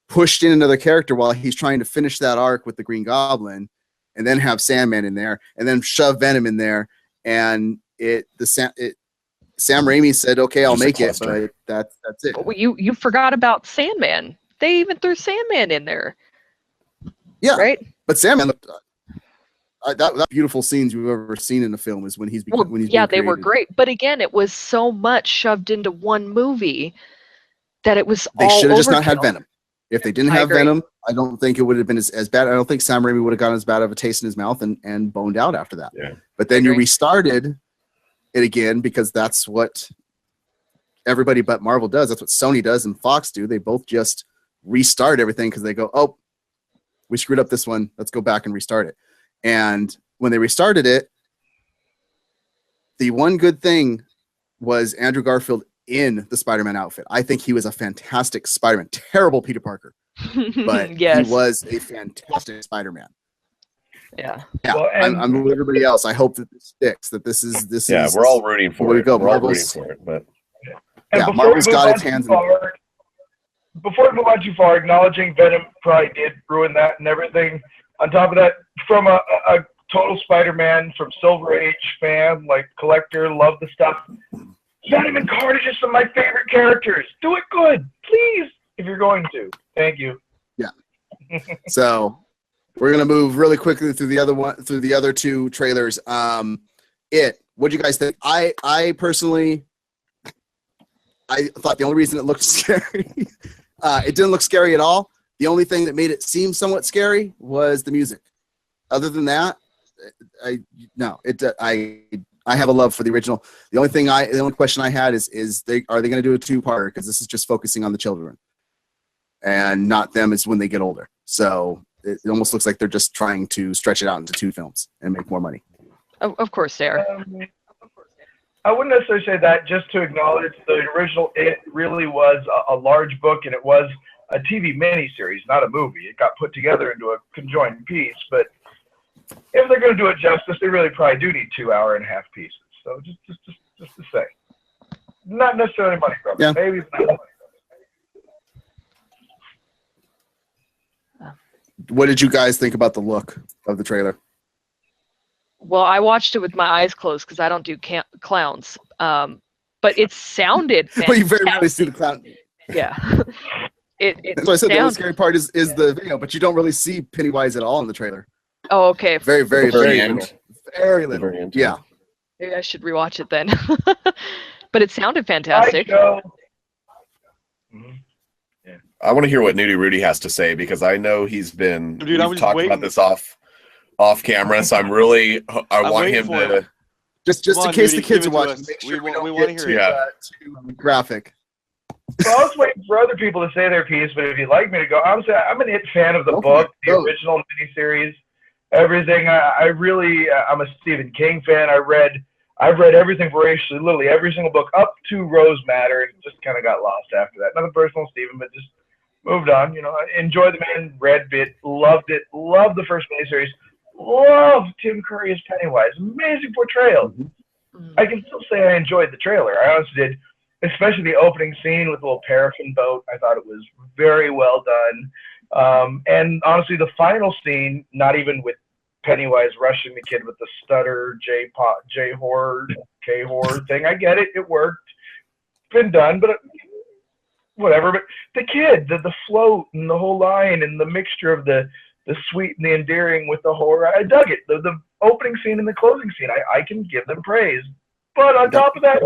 pushed in another character while he's trying to finish that arc with the Green Goblin, and then have Sandman in there, and then shove Venom in there, and Sam Raimi said, "Okay, I'll make it," but that's it. Well, you forgot about Sandman. They even threw Sandman in there. Yeah, right. But Sandman looked. That beautiful scenes we've ever seen in the film is when he's they were great. But again, it was so much shoved into one movie that it was. They should have just not overkill. had Venom. If they didn't have Venom, I don't think it would have been as bad. I don't think Sam Raimi would have gotten as bad of a taste in his mouth and boned out after that. Yeah. But then you restarted it again because that's what everybody but Marvel does. That's what Sony does and Fox do. They both just restart everything because they go, oh, we screwed up this one. Let's go back and restart it. And when they restarted it, the one good thing was Andrew Garfield in the Spider-Man outfit. I think he was a fantastic Spider-Man. Terrible Peter Parker, but yes. he was a fantastic Spider-Man. Yeah. Yeah. Well, I'm with everybody else. I hope that this sticks. That this is. Yeah, we're all rooting for it. Go. We're all rooting for it, but yeah, Marvel's got its hands. Before we move on too far, acknowledging Venom probably did ruin that and everything. On top of that, from a total Spider-Man from Silver Age fan, like collector, love the stuff. Venom and Carnage are some of my favorite characters. Do it good, please, if you're going to. Thank you. Yeah. So we're gonna move really quickly through the other two trailers. What do you guys think? I personally, I thought the only reason it looked scary, it didn't look scary at all. The only thing that made it seem somewhat scary was the music. Other than that, I have a love for the original. The only question I had is are they going to do a two-parter? Because this is just focusing on the children and not them as when they get older. So it almost looks like they're just trying to stretch it out into two films and make more money. Of course, they are. I wouldn't necessarily say that. Just to acknowledge the original, it really was a large book, and it was a TV miniseries, not a movie. It got put together into a conjoined piece, but if they're going to do it justice, they really probably do need 2.5-hour pieces. So just to say, not necessarily money grubber. Yeah. Maybe it's not money grubber. What did you guys think about the look of the trailer? Well, I watched it with my eyes closed because I don't do clowns. But it sounded fantastic. Well, you very rarely see the clown. Yeah. That's why I said the only scary part is the video, but you don't really see Pennywise at all in the trailer. Oh, okay. Very, very, very very end. little. Very little. Very end. Yeah. Maybe I should rewatch it then. But it sounded fantastic. I want to hear what Nudie Rudy has to say because I know he's been. Dude, I was we've talked waiting. about this off camera, so I want him to. Just Come in on, case Nudie, the kids give are it to watching, us. make sure we We don't wanna get hear it. too graphic. Well, I was waiting for other people to say their piece, but if you'd like me to go, I'm an It fan of the book, the original miniseries, everything. I'm a Stephen King fan. I've read everything voraciously, literally every single book up to Rose Matter, and just kind of got lost after that. Nothing personal, Stephen, but just moved on. You know, I enjoyed the man, read it, loved the first miniseries, loved Tim Curry as Pennywise, amazing portrayal. I can still say I enjoyed the trailer. I honestly did. Especially the opening scene with the little paraffin boat. I thought it was very well done. And honestly, the final scene, not even with Pennywise rushing the kid with the stutter, J-horde, K-horde thing. I get it. It worked. been done, but whatever. But the kid, the float and the whole line and the mixture of the sweet and the endearing with the horror, I dug it. The opening scene and the closing scene, I can give them praise. But on top of that,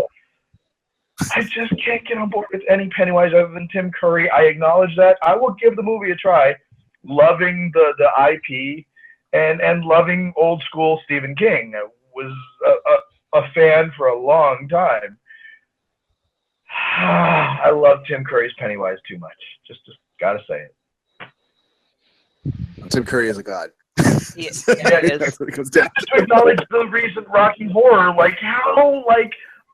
I just can't get on board with any Pennywise other than Tim Curry. I acknowledge that. I will give the movie a try, loving the IP and loving old school Stephen King. I was a fan for a long time. I love Tim Curry's Pennywise too much. Just gotta say it. Tim Curry is a god. Yes, That's what it comes down to acknowledge the recent Rocky Horror,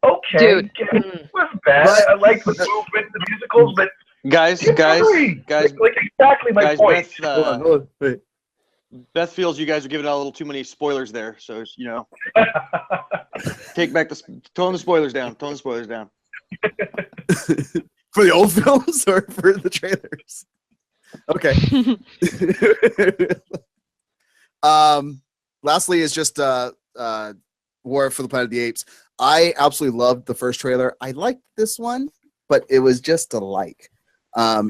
okay, dude, it was bad. I like the movement, the musicals, but guys, like exactly my point. Beth feels you guys are giving out a little too many spoilers there, so take back tone the spoilers down. Tone the spoilers down. For the old films or for the trailers? Okay. Lastly is just War for the Planet of the Apes. I absolutely loved the first trailer. I liked this one, but it was just a like.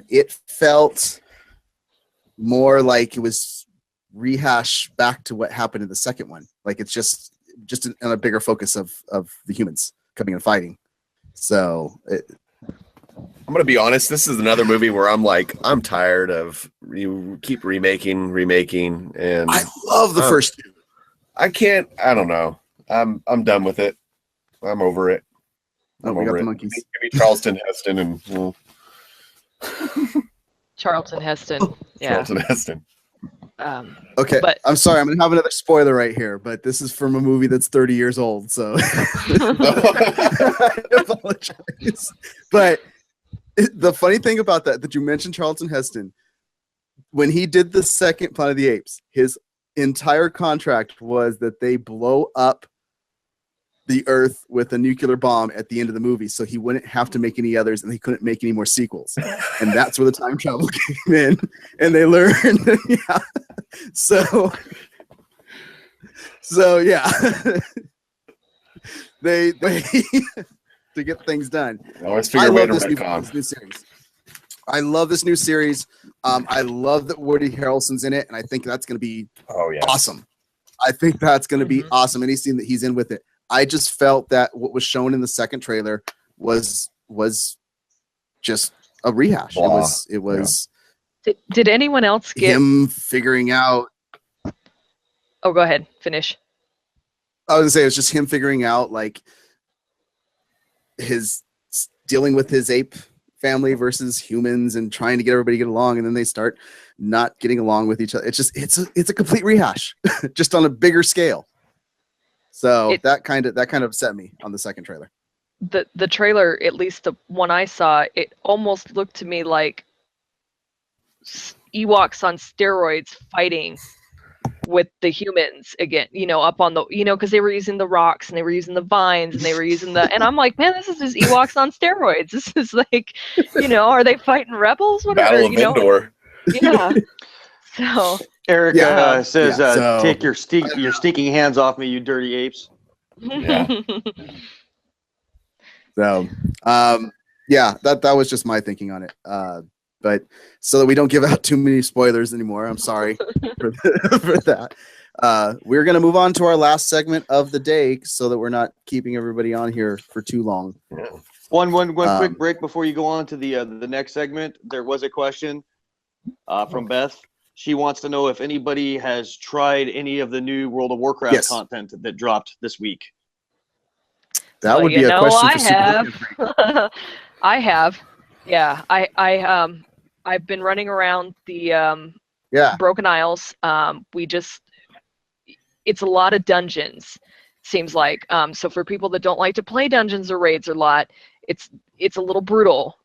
It felt more like it was rehash back to what happened in the second one. Like it's just on a bigger focus of the humans coming and fighting. So I'm gonna be honest. This is another movie where I'm tired of you keep remaking, and I love the first two. I can't. I don't know. I'm done with it. I'm over it. I'm over the it. monkeys. Give me Charlton Heston and Charlton Heston. Yeah. Charlton Heston. Okay, but I'm sorry. I'm gonna have another spoiler right here, but this is from a movie that's 30 years old, so I apologize. But the funny thing about that you mentioned Charlton Heston, when he did the second Planet of the Apes, his entire contract was that they blow up the Earth with a nuclear bomb at the end of the movie, so he wouldn't have to make any others, and he couldn't make any more sequels. And that's where the time travel came in, and they learned. Yeah. So yeah, they to get things done. Always figure a way to retcon. This new series. I love this new series. I love that Woody Harrelson's in it, and I think that's going to be awesome. I think that's going to be awesome. Any scene that he's in with it. I just felt that what was shown in the second trailer was just a rehash. Blah. It was. Did anyone else get him figuring out? Oh, go ahead. Finish. I was gonna say it was just him figuring out like his dealing with his ape family versus humans and trying to get everybody to get along, and then they start not getting along with each other. It's a complete rehash, just on a bigger scale. So that kind of upset me on the second trailer. The trailer, at least the one I saw, it almost looked to me like Ewoks on steroids fighting with the humans again, up on the, because they were using the rocks and they were using the vines and they were using and I'm like, man, this is just Ewoks on steroids. This is like, are they fighting rebels? Whatever, Battle of Endor. Yeah. So Eric says, take your stinking hands off me, you dirty apes. Yeah. So, that was just my thinking on it. But so that we don't give out too many spoilers anymore, I'm sorry for that. We're going to move on to our last segment of the day so that we're not keeping everybody on here for too long. Yeah. One quick break before you go on to the next segment. There was a question from Beth. She wants to know if anybody has tried any of the new World of Warcraft content that dropped this week. That would be a question for Super. I have. Yeah. I've been running around the Broken Isles. It's a lot of dungeons, seems like. So for people that don't like to play dungeons or raids a lot, it's a little brutal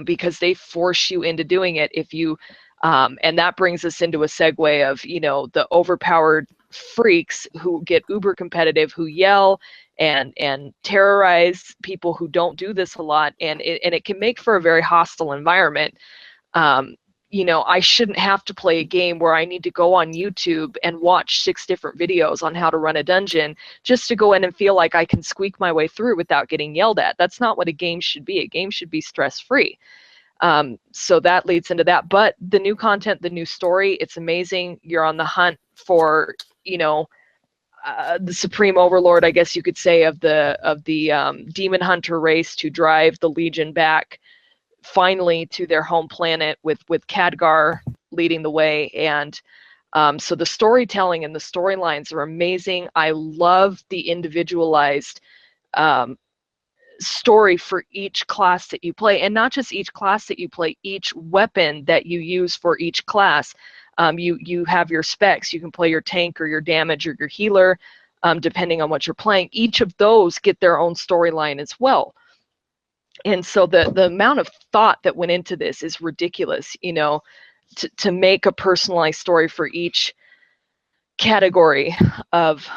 because they force you into doing it if you and that brings us into a segue of, the overpowered freaks who get uber competitive, who yell and terrorize people who don't do this a lot. And it can make for a very hostile environment. I shouldn't have to play a game where I need to go on YouTube and watch 6 different videos on how to run a dungeon just to go in and feel like I can squeak my way through without getting yelled at. That's not what a game should be. A game should be stress-free. So that leads into that. But the new content, the new story, it's amazing. You're on the hunt for, the supreme overlord, I guess you could say, of the demon hunter race to drive the Legion back finally to their home planet with Khadgar leading the way. And so the storytelling and the storylines are amazing. I love the individualized story for each class that you play, and not just each class that you play, each weapon that you use for each class. You have your specs. You can play your tank or your damage or your healer, depending on what you're playing. Each of those get their own storyline as well. And so the amount of thought that went into this is ridiculous, to make a personalized story for each category of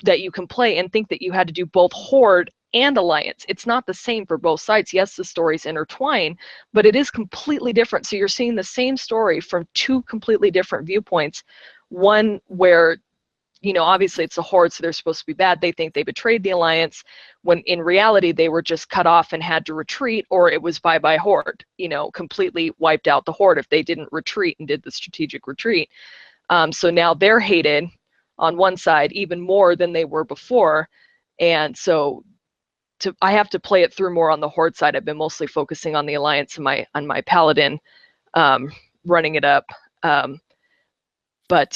that you can play, and think that you had to do both Horde and Alliance. It's not the same for both sides. Yes, the stories intertwine, but it is completely different. So you're seeing the same story from 2 completely different viewpoints. One where, obviously it's a Horde, so they're supposed to be bad. They think they betrayed the Alliance, when in reality they were just cut off and had to retreat, or it was bye-bye Horde, completely wiped out the Horde if they didn't retreat and did the strategic retreat. So now they're hated on one side even more than they were before. And so I have to play it through more on the Horde side. I've been mostly focusing on the Alliance and on my Paladin, running it up. But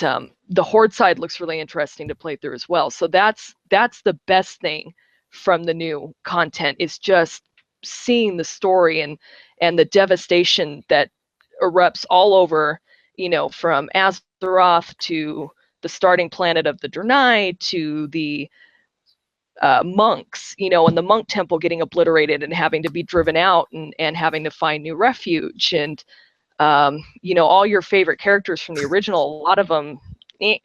the Horde side looks really interesting to play through as well. So that's the best thing from the new content, is just seeing the story and the devastation that erupts all over, from Azeroth to the starting planet of the Draenei to the monks, and the monk temple getting obliterated and having to be driven out and having to find new refuge, and all your favorite characters from the original, a lot of them, at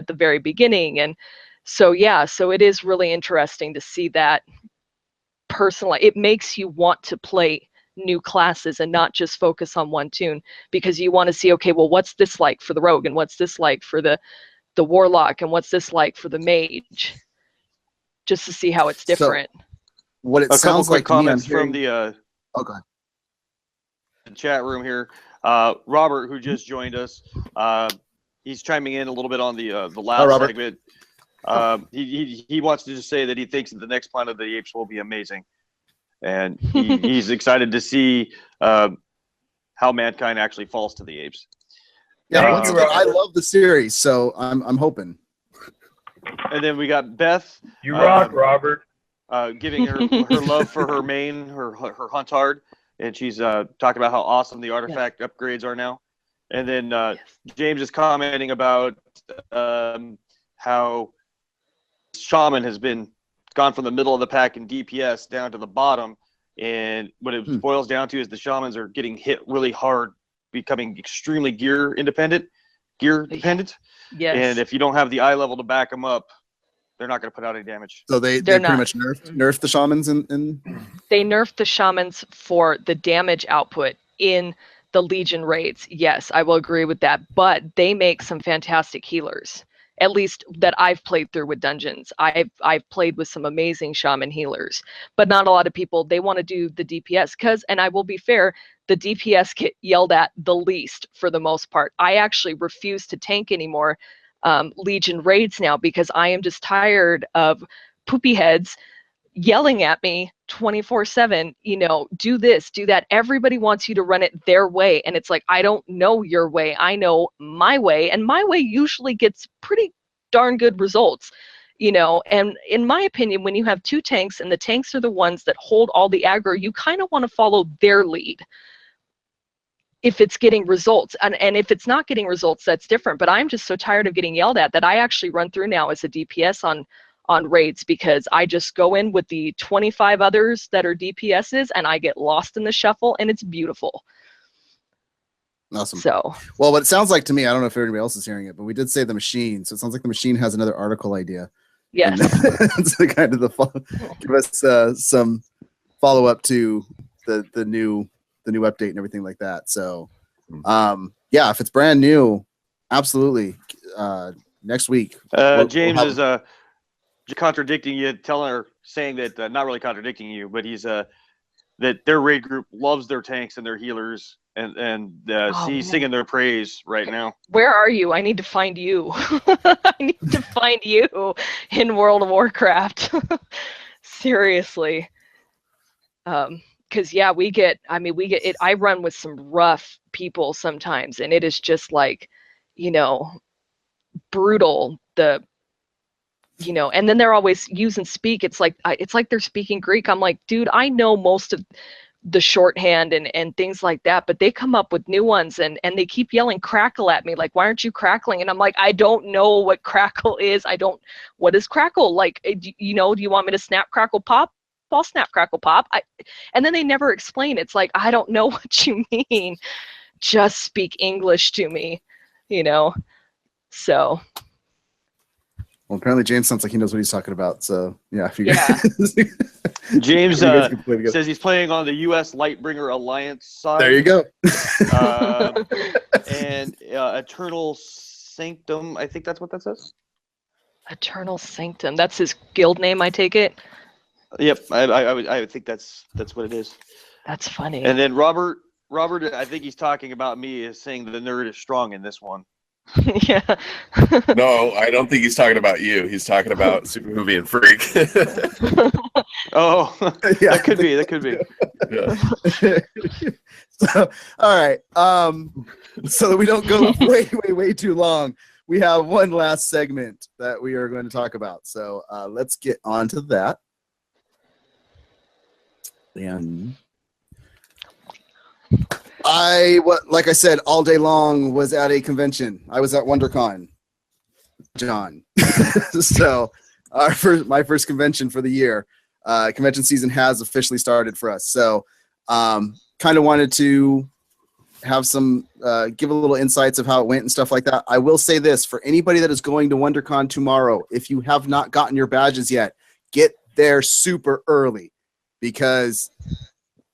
the very beginning. And so, so it is really interesting to see that personally. It makes you want to play new classes and not just focus on one tune, because you want to see, okay, well, what's this like for the rogue, and what's this like for the warlock, and what's this like for the mage, just to see how it's different. So, what it sounds like comments to me, I'm from hearing... the chat room here. Robert, who just joined us, he's chiming in a little bit on the last segment. He wants to just say that he thinks that the next Planet of the Apes will be amazing, and he's excited to see how mankind actually falls to the apes. Yeah, once again, I love the series, so I'm hoping. And then we got Beth. You rock, Robert. Giving her love for her main, her Huntard, and she's talking about how awesome the artifact upgrades are now. And then James is commenting about how Shaman has been gone from the middle of the pack in DPS down to the bottom, and what it boils down to is the Shamans are getting hit really hard, becoming extremely gear dependent. Yes. And if you don't have the eye level to back them up, they're not going to put out any damage. So they pretty much nerfed the Shamans in... They nerfed the Shamans for the damage output in the Legion raids. Yes, I will agree with that. But they make some fantastic healers, at least that I've played through with dungeons. I've played with some amazing Shaman healers, but not a lot of people, they want to do the DPS and I will be fair, the DPS get yelled at the least for the most part. I actually refuse to tank anymore Legion raids now, because I am just tired of poopy heads yelling at me 24/7, do this, do that. Everybody wants you to run it their way. And it's like, I don't know your way. I know my way. And my way usually gets pretty darn good results, and in my opinion, when you have 2 tanks and the tanks are the ones that hold all the aggro, you kind of want to follow their lead if it's getting results. And if it's not getting results, that's different. But I'm just so tired of getting yelled at that I actually run through now as a DPS on raids, because I just go in with the 25 others that are DPSs and I get lost in the shuffle, and it's beautiful. Awesome. So, well, what it sounds like to me, I don't know if everybody else is hearing it, but we did say the machine. So it sounds like the machine has another article idea. Yes. So kind of give us some follow up to the new update and everything like that. So yeah, if it's brand new, absolutely. Next week. James is contradicting you, saying that not really contradicting you, but he's that their raid group loves their tanks and their healers, and he's singing their praise right now. Where are you? I need to find you. I need to find you in World of Warcraft. Seriously. Because we get it. I run with some rough people sometimes, and it is just like, brutal. And then they're always use and speak. It's like they're speaking Greek. I'm like, dude, I know most of the shorthand and things like that, but they come up with new ones and they keep yelling crackle at me. Like, why aren't you crackling? And I'm like, I don't know what crackle is. What is crackle? Like, do you want me to snap, crackle, pop? I'll snap, crackle, pop. And then they never explain. It's like, I don't know what you mean. Just speak English to me, so. Well, apparently James sounds like he knows what he's talking about. So yeah, James says he's playing on the U.S. Lightbringer Alliance side. There you go. And Eternal Sanctum, I think that's what that says. Eternal Sanctum. That's his guild name, I take it. Yep, I would think that's what it is. That's funny. And then Robert, I think he's talking about me as saying the nerd is strong in this one. Yeah. No, I don't think he's talking about you. He's talking about Super Movie and Freak. Oh, yeah. That could be. Yeah. So, all right. So that we don't go way too long, we have one last segment that we are going to talk about. So let's get on to that. And like I said, all day long was at a convention. I was at WonderCon, John. So my first convention for the year. Convention season has officially started for us. So kind of wanted to have some, give a little insights of how it went and stuff like that. I will say this, for anybody that is going to WonderCon tomorrow, if you have not gotten your badges yet, get there super early, because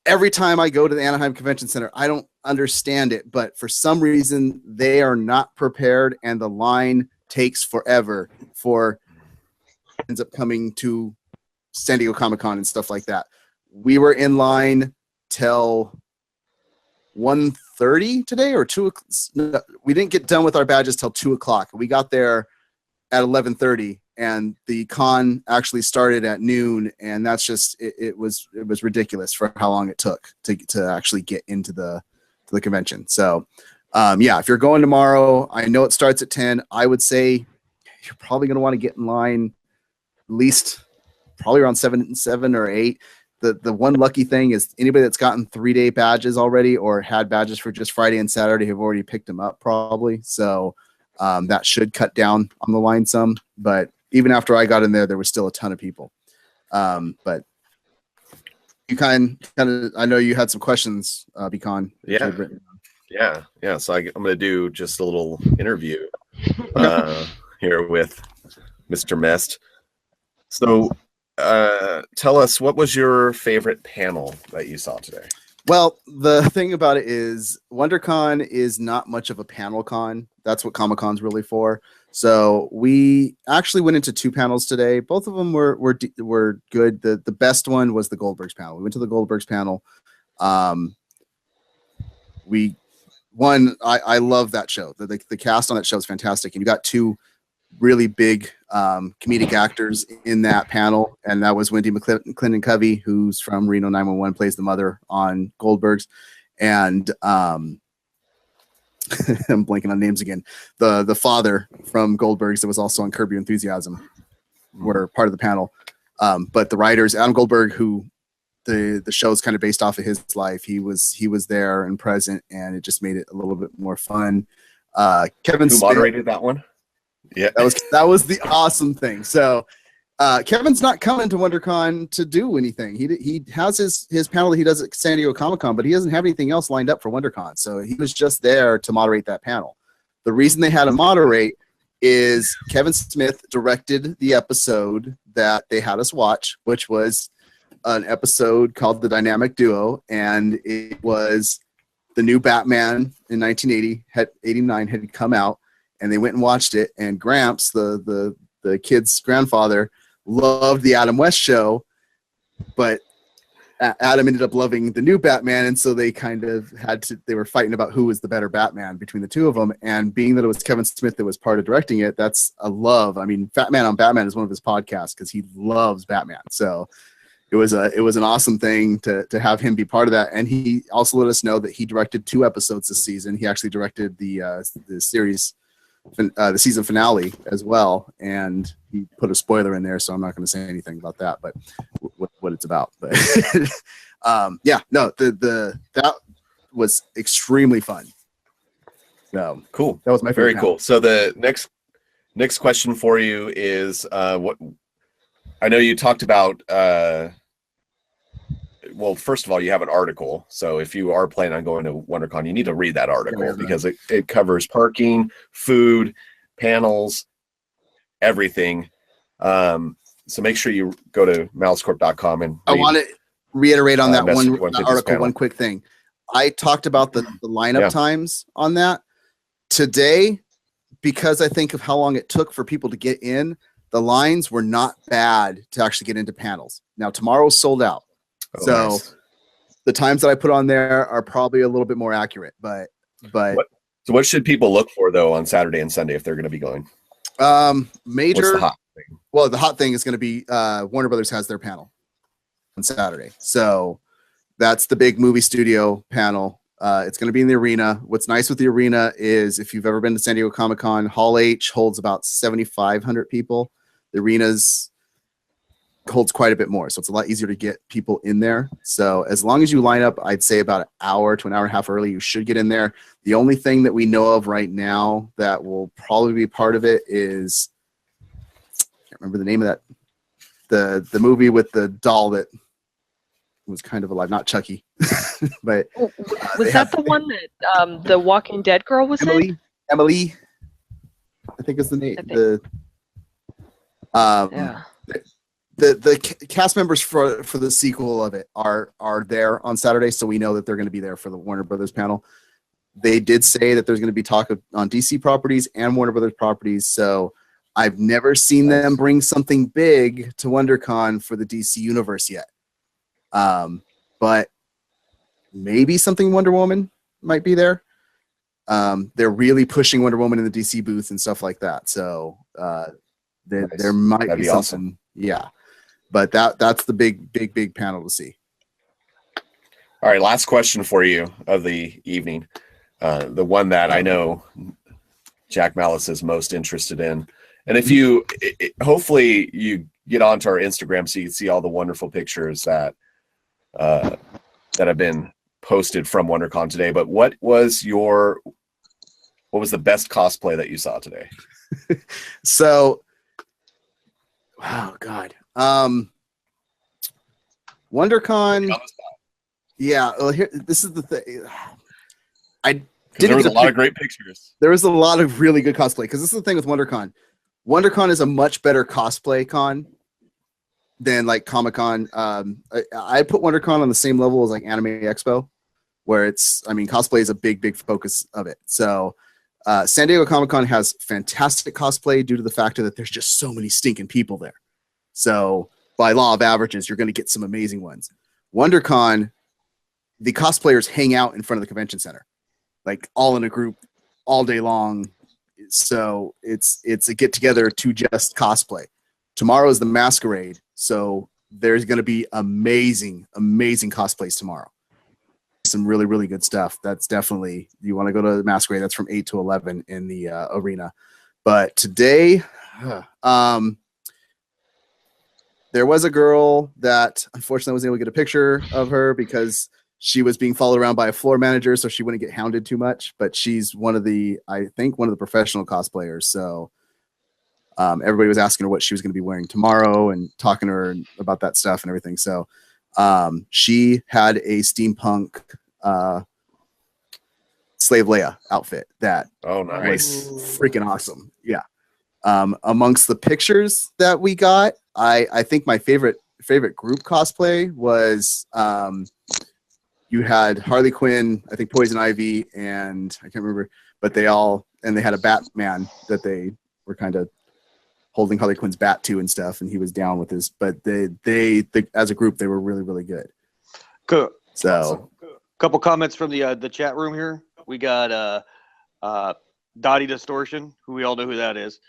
every time I go to the Anaheim Convention Center, I don't understand it, but for some reason they are not prepared and the line takes forever for ends up coming to San Diego Comic-Con and stuff like that. We were in line till 1:30 today or 2 o'clock. No, we didn't get done with our badges till 2 o'clock. We got there at 11:30 and the con actually started at noon, and that's just it was ridiculous for how long it took to actually get into the convention. So if you're going tomorrow, I know it starts at 10. I would say you're probably going to want to get in line at least probably around 7 or 8. The one lucky thing is anybody that's gotten 3-day badges already or had badges for just Friday and Saturday have already picked them up probably. So that should cut down on the line some, but even after I got in there was still a ton of people. But you kind of, I know you had some questions, BCON. Yeah. So I'm going to do just a little interview here with Mr. Mest. So tell us, what was your favorite panel that you saw today? Well, the thing about it is WonderCon is not much of a panel con. That's what Comic-Con's really for. So we actually went into 2 panels today. Both of them were good. The best one was the Goldbergs panel. We went to the Goldbergs panel. I love that show. The cast on that show is fantastic. And you got 2 really big comedic actors in that panel, and that was Wendy McClendon-Covey, who's from Reno 911, plays the mother on Goldbergs, and I'm blanking on names again. The father from Goldbergs that was also on Curb Your Enthusiasm were part of the panel, but the writers, Adam Goldberg, who the show is kind of based off of his life, he was there and present, and it just made it a little bit more fun. Kevin Who moderated that one? Yeah, that was the awesome thing. So Kevin's not coming to WonderCon to do anything. He has his panel that he does at San Diego Comic-Con, but he doesn't have anything else lined up for WonderCon. So he was just there to moderate that panel. The reason they had to moderate is Kevin Smith directed the episode that they had us watch, which was an episode called The Dynamic Duo, and it was the new Batman in 1989 had come out, and they went and watched it. And Gramps, the kid's grandfather, loved the Adam West show, but Adam ended up loving the new Batman, and so they kind of they were fighting about who was the better Batman between the two of them. And being that it was Kevin Smith that was part of directing it, that's a love. I mean, Fat Man on Batman is one of his podcasts because he loves Batman. So it was an awesome thing to have him be part of that. And he also let us know that he directed 2 episodes this season. He actually directed the series, the season finale as well, and he put a spoiler in there, so I'm not going to say anything about that, but what it's about. But that was extremely fun. So cool. That was my favorite. Very cool. So the next question for you is what I know you talked about. Well, first of all, you have an article. So if you are planning on going to WonderCon, you need to read that article because it covers parking, food, panels, everything. So make sure you go to malicecorp.com and I want to reiterate on that that article. One quick thing. I talked about the lineup times on that today because I think of how long it took for people to get in. The lines were not bad to actually get into panels. Now tomorrow's sold out. So nice. The times that I put on there are probably a little bit more accurate, but what should people look for though on Saturday and Sunday if they're going to be going? Major. What's the hot thing? Well, the hot thing is going to be Warner Brothers has their panel on Saturday, so that's the big movie studio panel. It's going to be in the arena. What's nice with the arena is if you've ever been to San Diego Comic-Con, Hall H holds about 7,500 people. The arena's holds quite a bit more, so it's a lot easier to get people in there. So as long as you line up, I'd say about an hour to an hour and a half early, you should get in there. The only thing that we know of right now that will probably be part of it is, I can't remember the name of that, the movie with the doll that was kind of alive, not Chucky. But was that the one that the Walking Dead girl was in? Emily, I think is the name. The cast members for the sequel of it are there on Saturday, so we know that they're going to be there for the Warner Brothers panel. They did say that there's going to be talk on DC properties and Warner Brothers properties, so I've never seen them bring something big to WonderCon for the DC universe yet. But maybe something Wonder Woman might be there. They're really pushing Wonder Woman in the DC booth and stuff like that, so there might be something. Awesome. Yeah. But that's the big panel to see. All right, last question for you of the evening. The one that I know Jack Malice is most interested in. And if you, hopefully you get onto our Instagram so you can see all the wonderful pictures that have been posted from WonderCon today. But what was the best cosplay that you saw today? So, wow, God. WonderCon. Yeah. Well, this is the thing. There was a lot of great pictures. There was a lot of really good cosplay because this is the thing with WonderCon. WonderCon is a much better cosplay con than like Comic-Con. I put WonderCon on the same level as like Anime Expo, where cosplay is a big focus of it. So San Diego Comic-Con has fantastic cosplay due to the fact that there's just so many stinking people there. So by law of averages, you're going to get some amazing ones. WonderCon, the cosplayers hang out in front of the convention center, like all in a group all day long. So it's a get together to just cosplay. Tomorrow is the masquerade. So there's going to be amazing cosplays tomorrow. Some really, really good stuff. That's definitely, you want to go to the masquerade. That's from 8 to 11 in the arena. But today, there was a girl that unfortunately I wasn't able to get a picture of her because she was being followed around by a floor manager, so she wouldn't get hounded too much. But she's one of the professional cosplayers. So everybody was asking her what she was going to be wearing tomorrow and talking to her about that stuff and everything. So she had a steampunk Slave Leia outfit that was freaking awesome. Yeah. Amongst the pictures that we got, I think my favorite group cosplay was you had Harley Quinn, I think Poison Ivy, and I can't remember, but they had a Batman that they were kind of holding Harley Quinn's bat to and stuff, and he was down with his. But they as a group, they were really, really good. Cool. So, awesome. Couple comments from the chat room here. We got Dottie Distortion, who we all know who that is.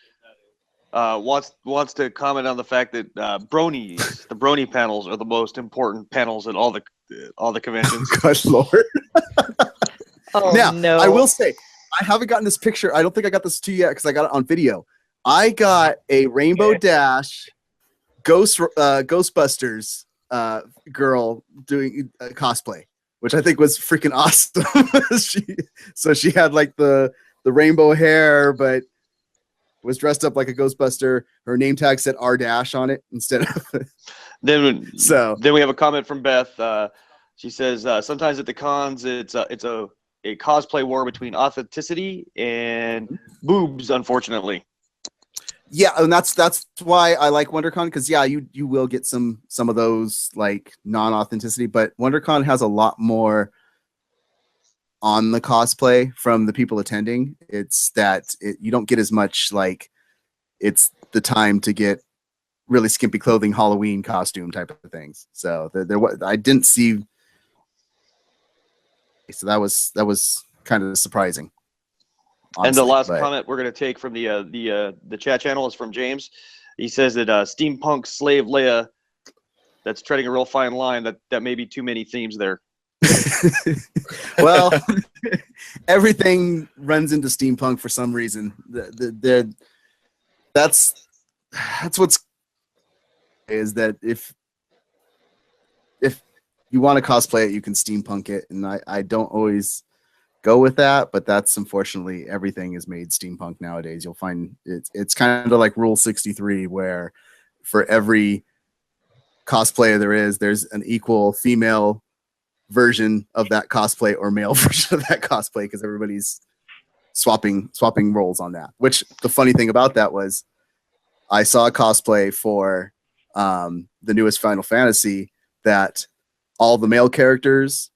Wants to comment on the fact that bronies, the brony panels, are the most important panels at all the conventions. Good Lord. Now, no. I will say, I haven't gotten this picture. I don't think I got this to you yet because I got it on video. I got a Rainbow Dash Ghostbusters girl doing cosplay, which I think was freaking awesome. she had like the rainbow hair, but was dressed up like a Ghostbuster. Her name tag said R dash on it instead of. Then we have a comment from Beth. She says sometimes at the cons it's a cosplay war between authenticity and boobs, unfortunately. Yeah, and that's why I like WonderCon, because you will get some of those like non-authenticity, but WonderCon has a lot more on the cosplay from the people attending. It's that you don't get as much, like, it's the time to get really skimpy clothing, Halloween costume type of things. So I didn't see. So that was kind of surprising. Honestly, and the last comment we're going to take from the chat channel is from James. He says that steampunk slave Leia, that's treading a real fine line. That may be too many themes there. Well, everything runs into steampunk for some reason. That's what's is that if you want to cosplay it, you can steampunk it, and I don't always go with that, but that's unfortunately everything is made steampunk nowadays. You'll find it's kind of like Rule 63, where for every cosplayer there's an equal female version of that cosplay or male version of that cosplay, because everybody's swapping roles on that. Which the funny thing about that was I saw a cosplay for the newest Final Fantasy that all the male characters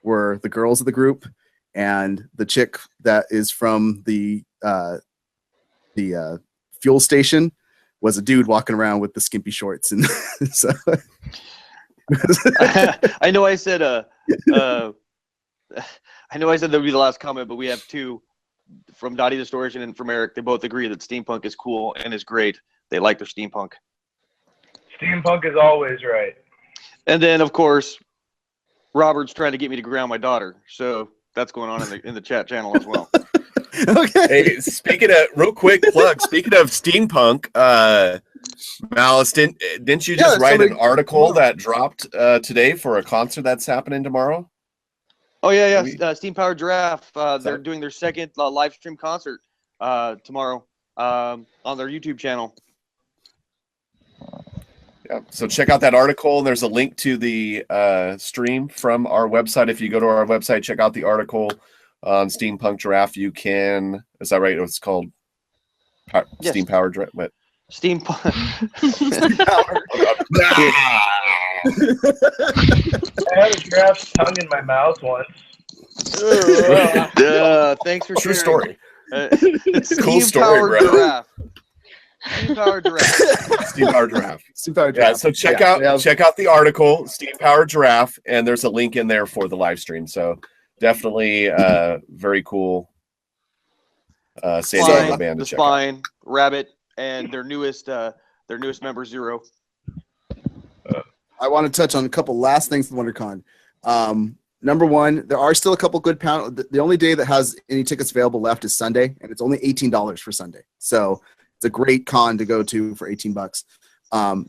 were the girls of the group, and the chick that is from the fuel station was a dude walking around with the skimpy shorts. And so I know I said that would be the last comment, but we have two from Dottie Distortion and from Eric. They both agree that steampunk is cool and is great. They like their steampunk. Steampunk is always right. And then, of course, Robert's trying to get me to ground my daughter. So that's going on in the chat channel as well. Okay. Hey, speaking of real quick plug, speaking of steampunk, Malice, didn't you just write an article that dropped today for a concert that's happening tomorrow? Oh yeah. Steam Powered Giraffe. They're doing their second live stream concert tomorrow on their YouTube channel. Yeah, so check out that article. There's a link to the stream from our website. If you go to our website, check out the article on Steampunk Giraffe. You can, is that right? It's called Steam Powered Giraffe. What? Steampunk. I had a giraffe's tongue in my mouth once. Thanks for True sharing. story. It's Cool story, bro. Giraffe. Steam Powered Giraffe. Steam Powered Giraffe. Steam Powered Yeah, Giraffe. so check out the article, Steam Powered Giraffe, and there's a link in there for the live stream. So definitely very cool. San Diego band to check out. Rabbit, and their newest member, Zero. I want to touch on a couple last things from WonderCon. Number one, there are still a couple good panels. The only day that has any tickets available left is Sunday, and it's only $18 for Sunday. So it's a great con to go to for $18.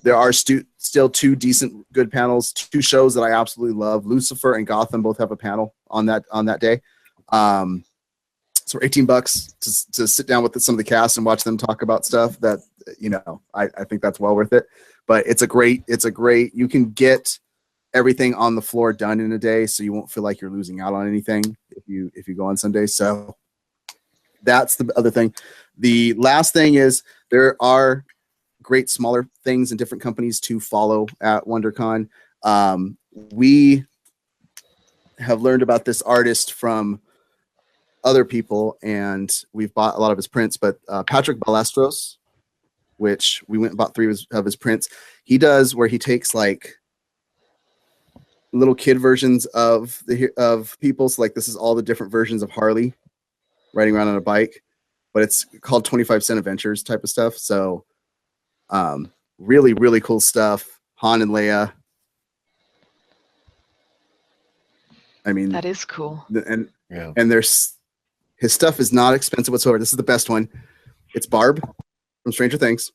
There are still two decent good panels, two shows that I absolutely love. Lucifer and Gotham both have a panel on that day. So $18 to sit down with some of the cast and watch them talk about stuff that, I think that's well worth it. But it's a great, you can get everything on the floor done in a day, so you won't feel like you're losing out on anything if you go on Sunday. So that's the other thing. The last thing is there are great smaller things in different companies to follow at WonderCon. We have learned about this artist from other people, and we've bought a lot of his prints. But Patrick Ballesteros, which we went and bought 3 of his prints, he does where he takes like little kid versions of people. So like this is all the different versions of Harley riding around on a bike, but it's called 25-cent adventures type of stuff. So really, really cool stuff. Han and Leia. I mean, That is cool. And there's his stuff is not expensive whatsoever. This is the best one. It's Barb from Stranger Things.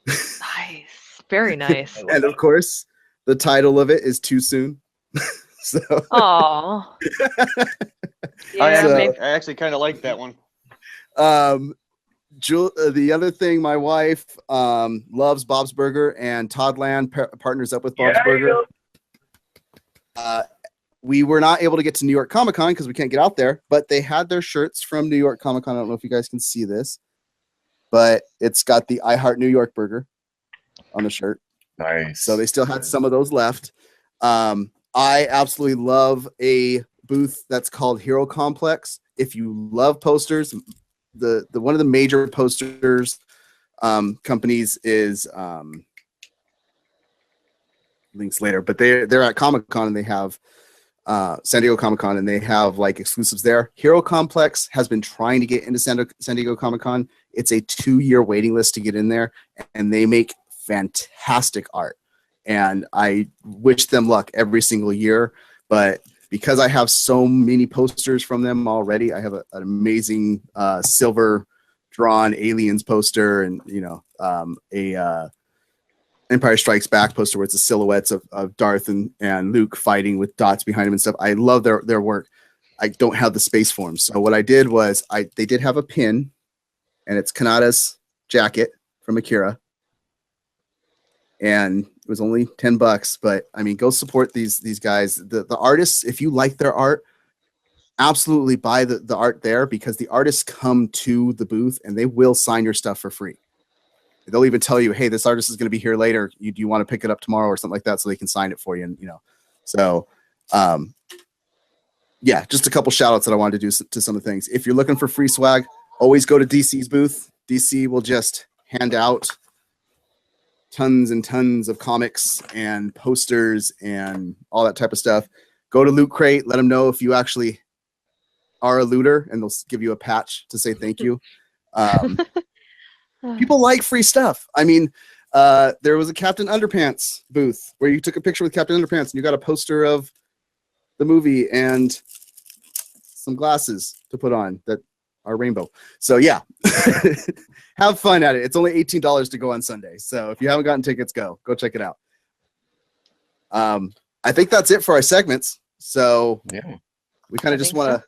Nice. Very nice. And of course, the title of it is Too Soon. So Aw. I Yeah, actually kind of like that one. The other thing, my wife loves Bob's Burger, and Todd Land partners up with Bob's Burger. We were not able to get to New York Comic Con because we can't get out there, but they had their shirts from New York Comic Con. I don't know if you guys can see this, but it's got the I Heart New York burger on the shirt. Nice. So they still had some of those left. I absolutely love a booth that's called Hero Complex. If you love posters, the one of the major posters companies is links later, but they're at Comic Con and they have San Diego Comic Con, and they have like exclusives there. Hero Complex has been trying to get into San Diego Comic Con. It's a 2-year waiting list to get in there, and they make fantastic art. And I wish them luck every single year. But because I have so many posters from them already, I have an amazing silver drawn Aliens poster, and a Empire Strikes Back poster where it's the silhouettes of Darth and Luke fighting with dots behind him and stuff. I love their work. I don't have the space for them. So what I did was they did have a pin, and it's Kanata's jacket from Akira. And it was only $10, but I mean, go support these guys. The artists, if you like their art, absolutely buy the art there, because the artists come to the booth and they will sign your stuff for free. They'll even tell you, hey, this artist is going to be here later. Do you want to pick it up tomorrow or something like that, so they can sign it for you? And so yeah, just a couple shout outs that I wanted to do to some of the things. If you're looking for free swag, always go to DC's booth. DC will just hand out tons and tons of comics and posters and all that type of stuff. Go to Loot Crate. Let them know if you actually are a looter, and they'll give you a patch to say thank you. People like free stuff. I mean, there was a Captain Underpants booth where you took a picture with Captain Underpants and you got a poster of the movie and some glasses to put on that are rainbow. So yeah, have fun at it. It's only $18 to go on Sunday. So if you haven't gotten tickets, go check it out. I think that's it for our segments. So yeah, we kind of just want to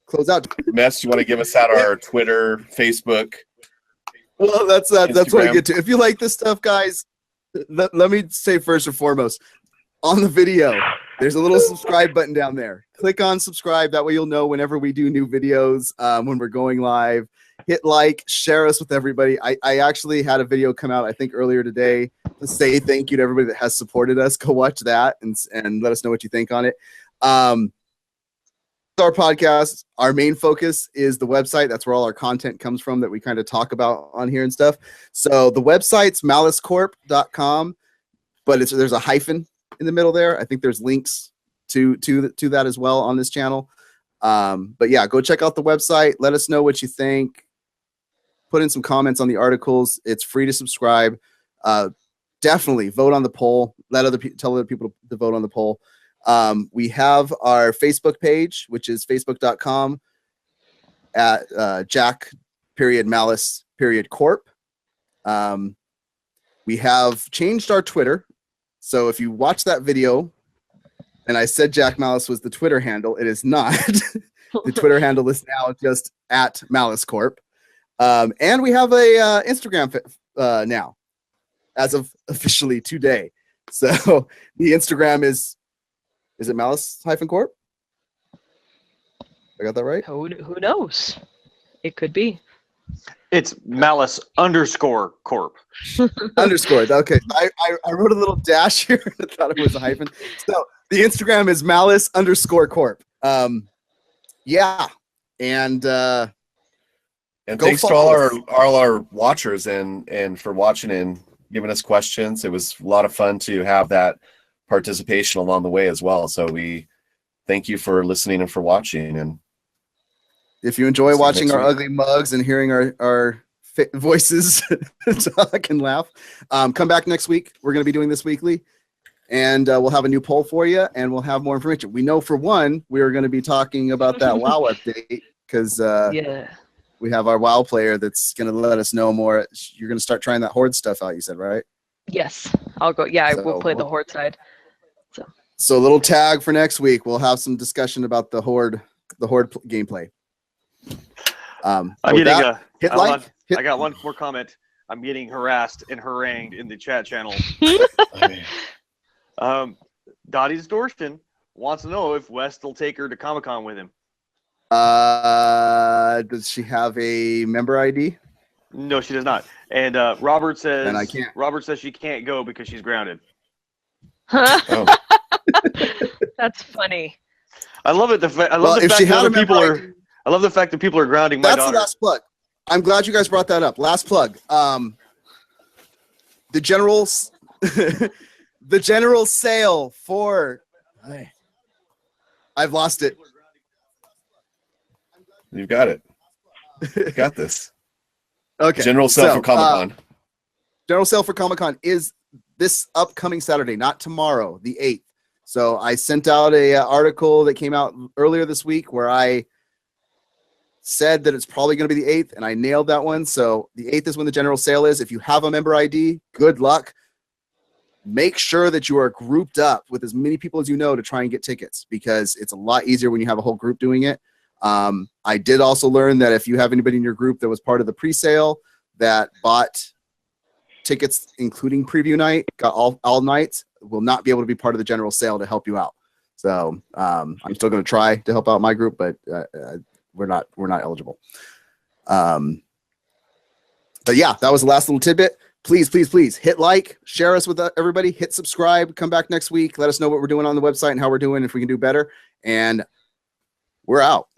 close out. Mess, you want to give us out our Twitter, Facebook? Well, that's what I get to. If you like this stuff, guys, let me say first and foremost, on the video, there's a little subscribe button down there. Click on subscribe. That way you'll know whenever we do new videos, when we're going live. Hit like, share us with everybody. I actually had a video come out, I think, earlier today to say thank you to everybody that has supported us. Go watch that and let us know what you think on it. Our podcast, our main focus is the website. That's where all our content comes from that we kind of talk about on here and stuff. So the website's malicecorp.com, but there's a hyphen in the middle there. I think there's links to that as well on this channel. But yeah, go check out the website. Let us know what you think. Put in some comments on the articles. It's free to subscribe. Definitely vote on the poll. Tell other people to vote on the poll. We have our Facebook page, which is facebook.com at Jack.Malice.Corp. We have changed our Twitter. So if you watch that video and I said Jack Malice was the Twitter handle, it is not. The Twitter handle is now just at MaliceCorp. And we have a Instagram now, as of officially today. So the Instagram is it Malice-Corp? I got that right? Who knows? It could be. It's Malice_Corp. Underscore. Okay. I wrote a little dash here. I thought it was a hyphen. So the Instagram is Malice_Corp. Yeah. And thanks to all our watchers and for watching and giving us questions. It was a lot of fun to have that participation along the way as well. So we thank you for listening and for watching. And if you enjoy watching our ugly mugs and hearing our voices talk and laugh, come back next week. We're going to be doing this weekly, and we'll have a new poll for you, and we'll have more information. We know for one, we are going to be talking about that WoW update because we have our WoW player that's going to let us know more. You're going to start trying that Horde stuff out, you said, right? Yes, I'll go. Yeah, I will play the Horde side. So a little tag for next week. We'll have some discussion about the Horde gameplay. I'm getting I got one more comment. I'm getting harassed and harangued in the chat channel. Dottie Distortion wants to know if West will take her to Comic-Con with him. Does she have a member ID? No, she does not. And Robert says and I can't. Robert says she can't go because she's grounded. Oh. That's funny. I love it. I love the fact that people are grounding my daughter. That's the last plug. I'm glad you guys brought that up. Last plug. The general sale for. I've lost it. You've got it. You got this. Okay. General sale for Comic-Con. General sale for Comic-Con is this upcoming Saturday, not tomorrow, the 8th. So I sent out a article that came out earlier this week where I said that it's probably going to be the 8th, and I nailed that one. So the 8th is when the general sale is. If you have a member ID, good luck. Make sure that you are grouped up with as many people as you know to try and get tickets, because it's a lot easier when you have a whole group doing it. I did also learn that if you have anybody in your group that was part of the pre-sale that bought tickets, including preview night, got all nights, will not be able to be part of the general sale to help you out. So I'm still going to try to help out my group, but we're not eligible. But yeah, that was the last little tidbit. Please hit like, share us with everybody, hit subscribe, come back next week, let us know what we're doing on the website and how we're doing, if we can do better, and we're out.